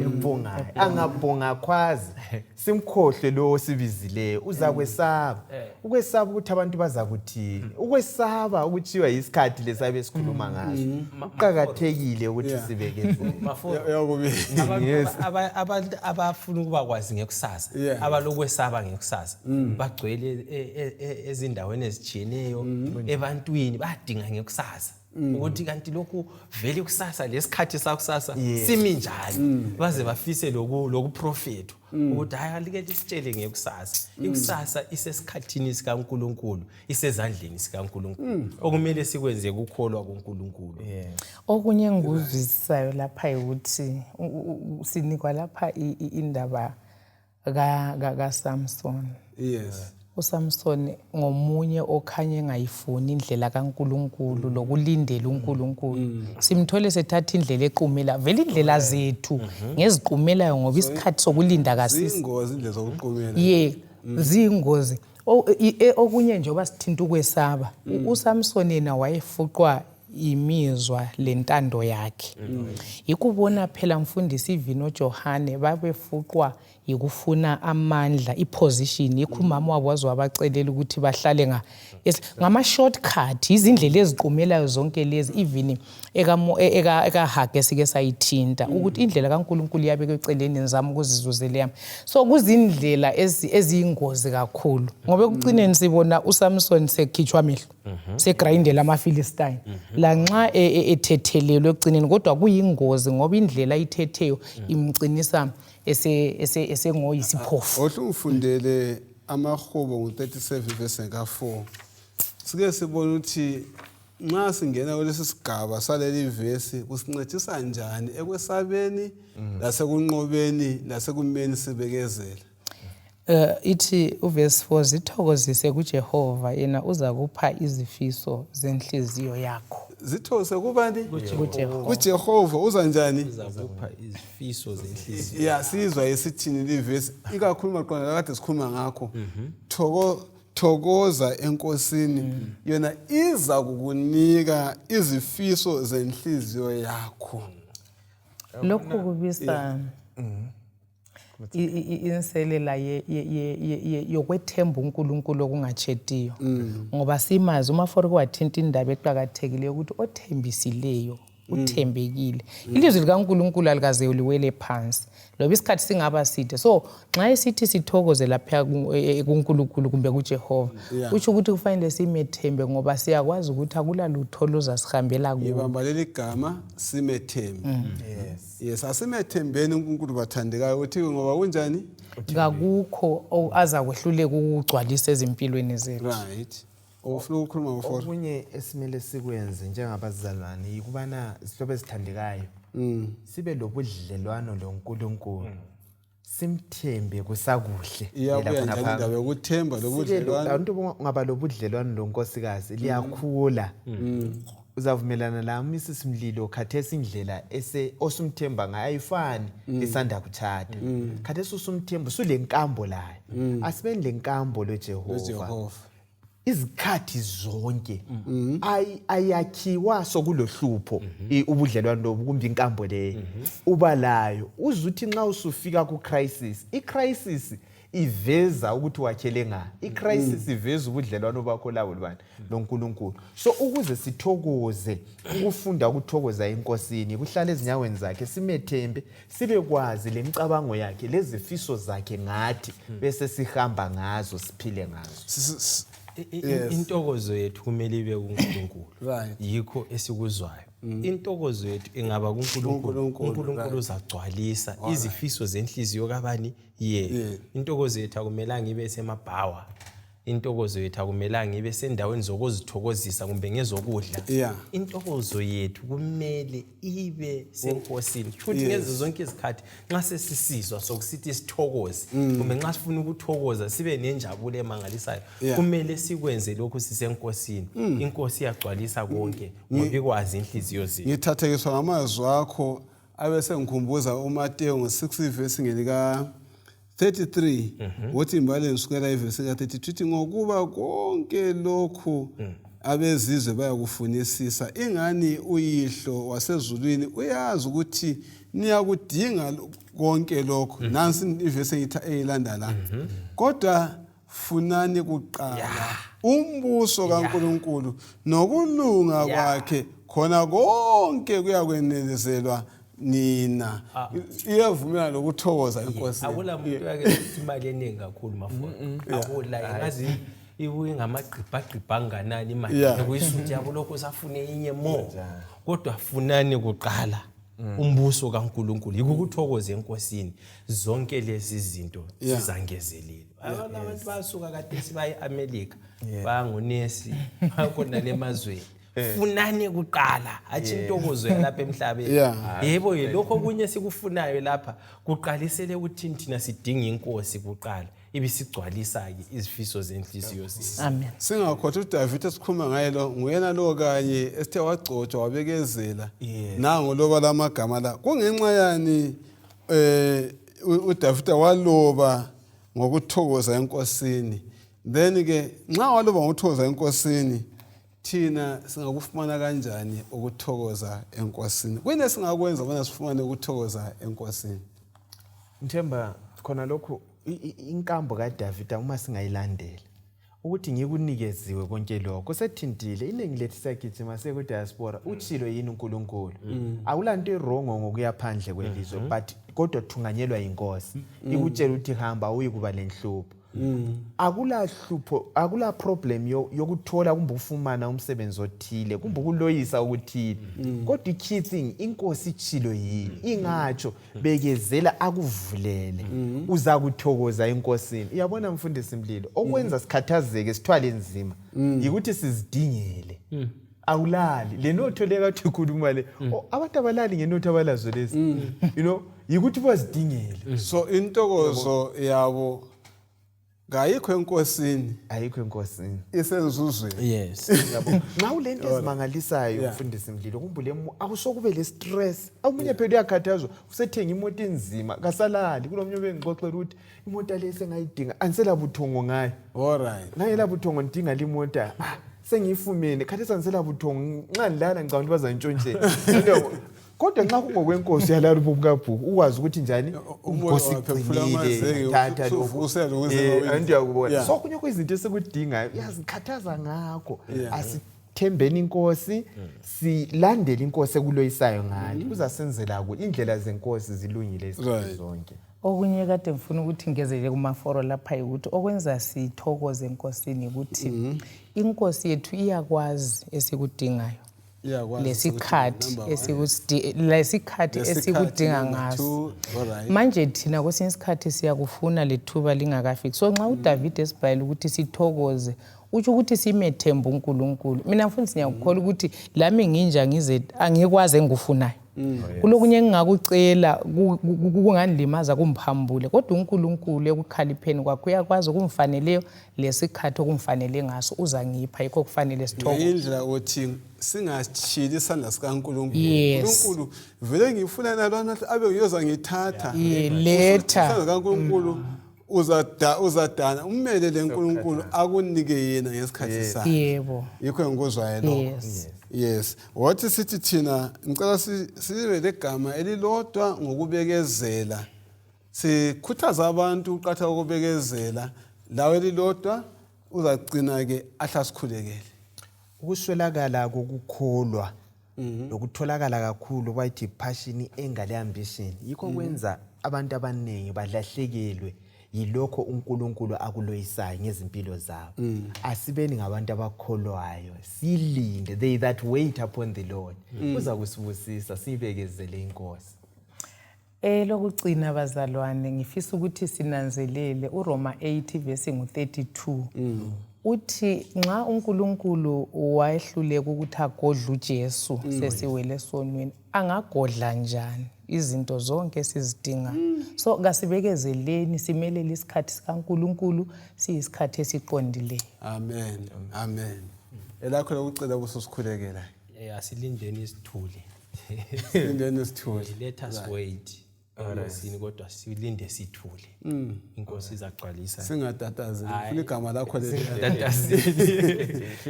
ebongayo angabonga khwazi simkhohle lo sibizileyo uza kwesaba ukwesaba ukuthi abantu bazakuthini ukwesaba ukuthiwa isikhathi lesabe esikhuluma ngaso uqhakathekile ukuthi sibekezele abantu abafuna ukuba kwazi ngekusasa abalokwesaba ngekusasa bagcwele ezindaweni ezitshiyeneyo ebantwini badinga ngekusasa ukuthi kanti lokhu vele kusasa lesikhathi sakusasa simi njani baze bafise lokuprofetwa ukuthi hayi alike sitshele ngekusasa ikusasa isesikhathini sikaNkulunkulu isezandleni sikaNkulunkulu okumele sikwenze ukukholwa kuNkulunkulu okunye engikuzwisisayo lapha ukuthi sinikwa lapha indaba kaSamson yes uSamson ngomunye okhanye engayifuni indlela kaNkulunkulu lokulindela uNkulunkulu simthole sethatha indlela equmela vele indlela zethu ngeziqumelayo ngoba isikhathi sokulinda kasisi ingozi indlela zokuqumela zingozi okunye njengoba sithinta ukwesaba uSamson yena wayefuqwa imizwa lentando yakhe ikubona phela mfundisi ivino Johane babefuqwa yikufuna amandla iposition yikho umama wabo wazowabacelela ukuthi bahlale ngama-shortcut izindlela eziqumelayo zonke lezi even ekahage sike sayithinta ukuthi indlela kaNkulunkulu yabekwe eceleni nizama ukuzizuzela yami so kuzindlela eziyingozi kakhulu ngoba ekucineni sibona uSamson sekhitshwa amehlo segrindela amaFilistine la nxa ethethelelwe ekucineni kodwa kuyingozi ngoba indlela ayithetheyo imgcinisa esengoyisiphofu. Ohle ufundele amahubo ngo-37 verse 4. Sike sibona ukuthi nxa singena kulesi sigaba saleli verse kusincedisa njani ekwesabeni lasekunqobeni lasekumeni sibekezela. Ithi uverse 4 zithokozise kuJehova yena uza kupha izifiso zenhliziyo yakho. Zithose kubani? kuJehova uza njani? Uza kupha izifiso zenhliziyo. Ya sizwa isithini le verse ikakhulu maqondana kade sikhuluma ngakho. Thokoza enkosini yona iza kukunika izifiso zenhliziyo yakho. Lokho kubisa inselela yokwethemba uNkulunkulu okungachediyo ngoba simazi uma for kwathinta indaba eqhakathekile ukuthi othembisileyo uthembekile ilizwi likaNkulunkulu alikaze uliwele phansi loba isikhathi singaba side so nxa esithi sithokoze lapha kuNkulunkulu kumbe kuJehova utsho ukuthi kufanele simethembe ngoba siyakwazi ukuthi akula lutho luzasihambela kuwo ibamba leli gama simethembe yes asimethembeni uNkulunkulu bathandekayo uthi ngoba kunjani ngakukho aza kwehluleka ukugcwalisa ezimpilweni zethu right ofuna ukukhuluma ngoforo okunye esimele sikwenze njengabazalwane yikubana sihlobo esithandekayo sibe lobudlelwano loNkulunkulu simthembe kusakuhle iyabuya njalo indaba yokuthemba lobudlelwano into ngaba lobudlelwano lonkosikazi liyakhula uzavumelana lami sisimlilo khathesi indlela osumthemba ngayo ayifani isanda kuthada khathesi usumthemba sulenkambo layo asibeni lenkambo loJehova izikhathi zonke ayakhiwa sokulohlupho ubudlelwano lobu kumbe inkambo leyo ubalayo uzuthi nxa usufika ku crisis icrisis iveza ukuthi wakhele nga icrisis iveza ubudlelwano bakho labo libani loNkulunkulu so ukuze sithokoze ukufunda ukuthokoza enkosini kuhlala ezinyaweni zakhe simethembe sibe kwazi lemicabango yakhe lezifiso zakhe ngathi bese sihamba ngazo siphile ngazo intokozo yethu kumele ibe kuNkulunkulu yikho esikuzwayo intokozo yethu ingaba kuNkulunkulu uNkulunkulu uzagcwalisa izifiso zenhliziyo kabani intokozo yethu akumelanga ibe semabhawa intokozo yethu akumelanga ibe sendaweni zokuzithokozisa kumbe ngezokudla intokozo yethu kumele ibe senkosini futhi ngeze zonke izikhathi nxa sesisizwa sokusithi sithokoze kumbe nxa sifuna ukuthokoza sibe nenjabulo emangalisayo kumele sikwenze lokhu sisenkosini inkosi iyagcwalisa konke ngoba ikwazi inhliziyo zethu ngithathekiswa ngamazwi akho abese ngikhumbuza uMateyu ngo6 verse ngelika 33 uthi imbaleni sukela ivesi ka32 ngokuba konke lokhu abezizwe bayakufunisisa ingani uyihlo wasezulwini uyazi ukuthi niyakudinga konke lokhu nansi ivesi eyilanda la kodwa funani kuqala umbuso kaNkulunkulu nokulunga kwakhe khona konke kuyakweneliselwa nina iyavumela lokuthokoza inkosi akula muntu yake imali eningi kakhulu mafuna akula ngazi ibuye ngamagqibhagqibha anganani imali kuyisuthi yabo lokho safune inye more kodwa funani kuqala umbuso kaNkulunkulu yikukuthokoza enkosini zonke lezi zinto sizangezelile abantu basuka kade sibaye eAmerica bangonesi bakhona lemazweni funani kuqala athi intokozo yalapha emhlabeni yebo lokho kunye sikufunayo lapha kuqalisele ukuthini thina sidinga inkosi kuqala ibisigcwalisa ke izifiso zenhliziyo zethu amen singakhotha uDavid esikhuluma ngaye lo nguyena lo kanye esithe wagcotshwa wabekezela nango loba lamagama la kungenxa yani uDavid waloba ngokuthokoza enkosini then ke nxa waloba ngokuthokoza enkosini thina singakufumana kanjani ukuthokoza enkosini kwene singakwenza bona sifumane ukuthokoza enkosini Mthemba khona lokho inkambo kaDavid uma singayilandela ukuthi ngikunikeziwe konke lokho sethintile iningi lethu sagijima seku diaspora utshilo yini uNkulunkulu akulanto erongo ngokuya phandle kwelizwe but kodwa thunganyelwa inkosi ikutshela ukuthi hamba uyikuba lenhlupho akula hlupho akula problem yokuthola kumbe ufumana umsebenzi othile kumbe ukuloyisa ukuthile kodwa ikhithi inkosi itshilo yini ingatsho bekezela akuvulele uza kuthokoza inkosini uyabona mfundisi Mlilo okwenza sikhathazeke sithwale nzima yikuthi sizidingele awulali lenotho lekathi ukhuluma le abantu abalali ngenotho abalazo lezi yikuthi bazidingele so intokozo yabo ayikho enkosini isenzuzweni yes nxa ulento ezimangalisayo mfundisi Mlilo kumbule akusokube le stress awumunye phela uyakhathazwa usethenga imoto enzima kasalali kulomunye bengixoxela ukuthi imoto lesi engayidinga anisela buthongo ngayo alright ngayela buthongo ndinga le moto sengiyifumene khathesa anisela buthongo nxa ndilala ngicabanga bazantshontshela kodwa nxa kungokwenkosi yalalo bobukabhuku ukwazi ukuthi njani inkosi igcinile thatha lokho so kunye kwezinto esikudingayo yazikhathaza ngakho asithembeni inkosi silandele inkosi ekuloyisayo ngani uzasenzela kuhle indlela zenkosi zilungile izikhathi zonke okunye kade ngifuna ukuthi ngezelele kumaforo lapha ukuthi okwenza sithokoze enkosini ukuthi inkosi yethu iyakwazi esikudingayo lesikhathi esikudinga ngaso manje thina kwesinye isikhathi siyakufuna lethuba lingakafiki so nxa uDavid esibhayile ukuthi sithokoze uthi ukuthi simethemba uNkulunkulu mina mfundisi ngiyakukholwa ukuthi lami nginja ngize angikwazi engikufunayo kulokunye engingakucela kungandilimaza kumphambule kodwa uNkulunkulu ekukhalipheni kwakhe uyakwazi ukumfaneleyo lesikhathi okumfanele ngaso uzangipha yikho kufanele sithokoze indlela othi singashili isandla sikaNkulunkulu uNkulunkulu vele ngifuna nalwana abe ngiyoza ngithatha letha isandla kaNkulunkulu uzadana umele leNkulunkulu akunike yena ngesikhathi sakhe yebo yikho engikuzwayo lokho yes wathi sithi thina ngicela sibe legama elilodwa ngokubekezela sikhuthaza abantu uqatha ukubekezela lawe elilodwa uzagcina ke ahlasikhulekele ukuswelakala kokukholwa lokutholakala kakhulu bayithi passion engale ambition yikho kwenza abantu abaningi badlahlekelwe yilokho uNkulunkulu akuloyisayo ngezimpilo zabo asibeni ngabantu abakholwayo silinde they that wait upon the Lord uza kusibusisa sibekezele inkosi lokugcina bazalwane ngifisa ukuthi sinanzelele uRoma 8 verse 32 uthi nxa uNkulunkulu wayehluleka ukuthi agodle uJesu sesiwele sonweni angagodla njani izinto zonke esizidinga so kasibekezeleni simelele isikhathi sikaNkulunkulu siyisikhathi esiqondileyo amen elakho lokucela kusosikhulekela asilindeni isithule let us wait Sini kodwa silinde sithule inkosi izagcwalisa singatatazeli ufuna igama lakho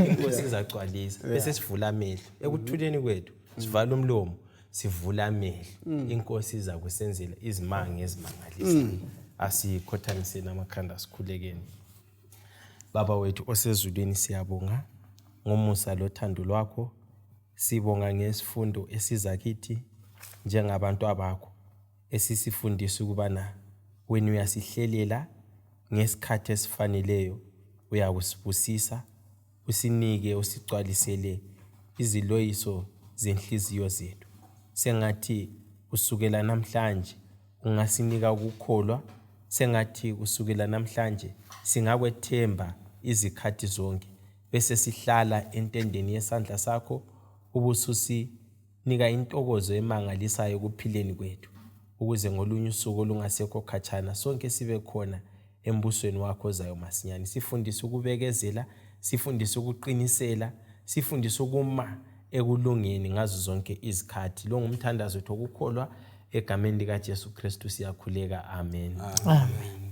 inkosi izagcwalisa bese sivula amehlo ekuthuleni kwethu sivala umlomo sivula amehlo inkosi iza kusenzela izimanga ezimangalisa asikhothaniseni amakhanda sikhulekeni baba wethu osezulwini siyabonga ngomusa lothando lwakho sibonga ngesifundo esiza kithi njengabantu abakho esisifundisa ukubana wena uyasihlelela ngesikhathi esifaneleyo uyakusibusisa usinike usigcwalisele iziloyiso zenhliziyo zethu sengathi usukela namhlanje ungasinika ukukholwa sengathi usukela namhlanje singakwethemba izikhathi zonke bese sihlala entendeni yesandla sakho ubususinika intokozo emangalisayo kuphileni kwethu ukuze ngolunye usuku olungasekho khatshana sonke sibe khona embusweni wakho ozayo masinyane sifundise ukubekezela sifundise ukuqinisela sifundise ukuma ekulungeni ngazo zonke izikhathi lo ngumthandazo wethu okukholwa egameni lika Jesu Kristu siyakhuleka amen amen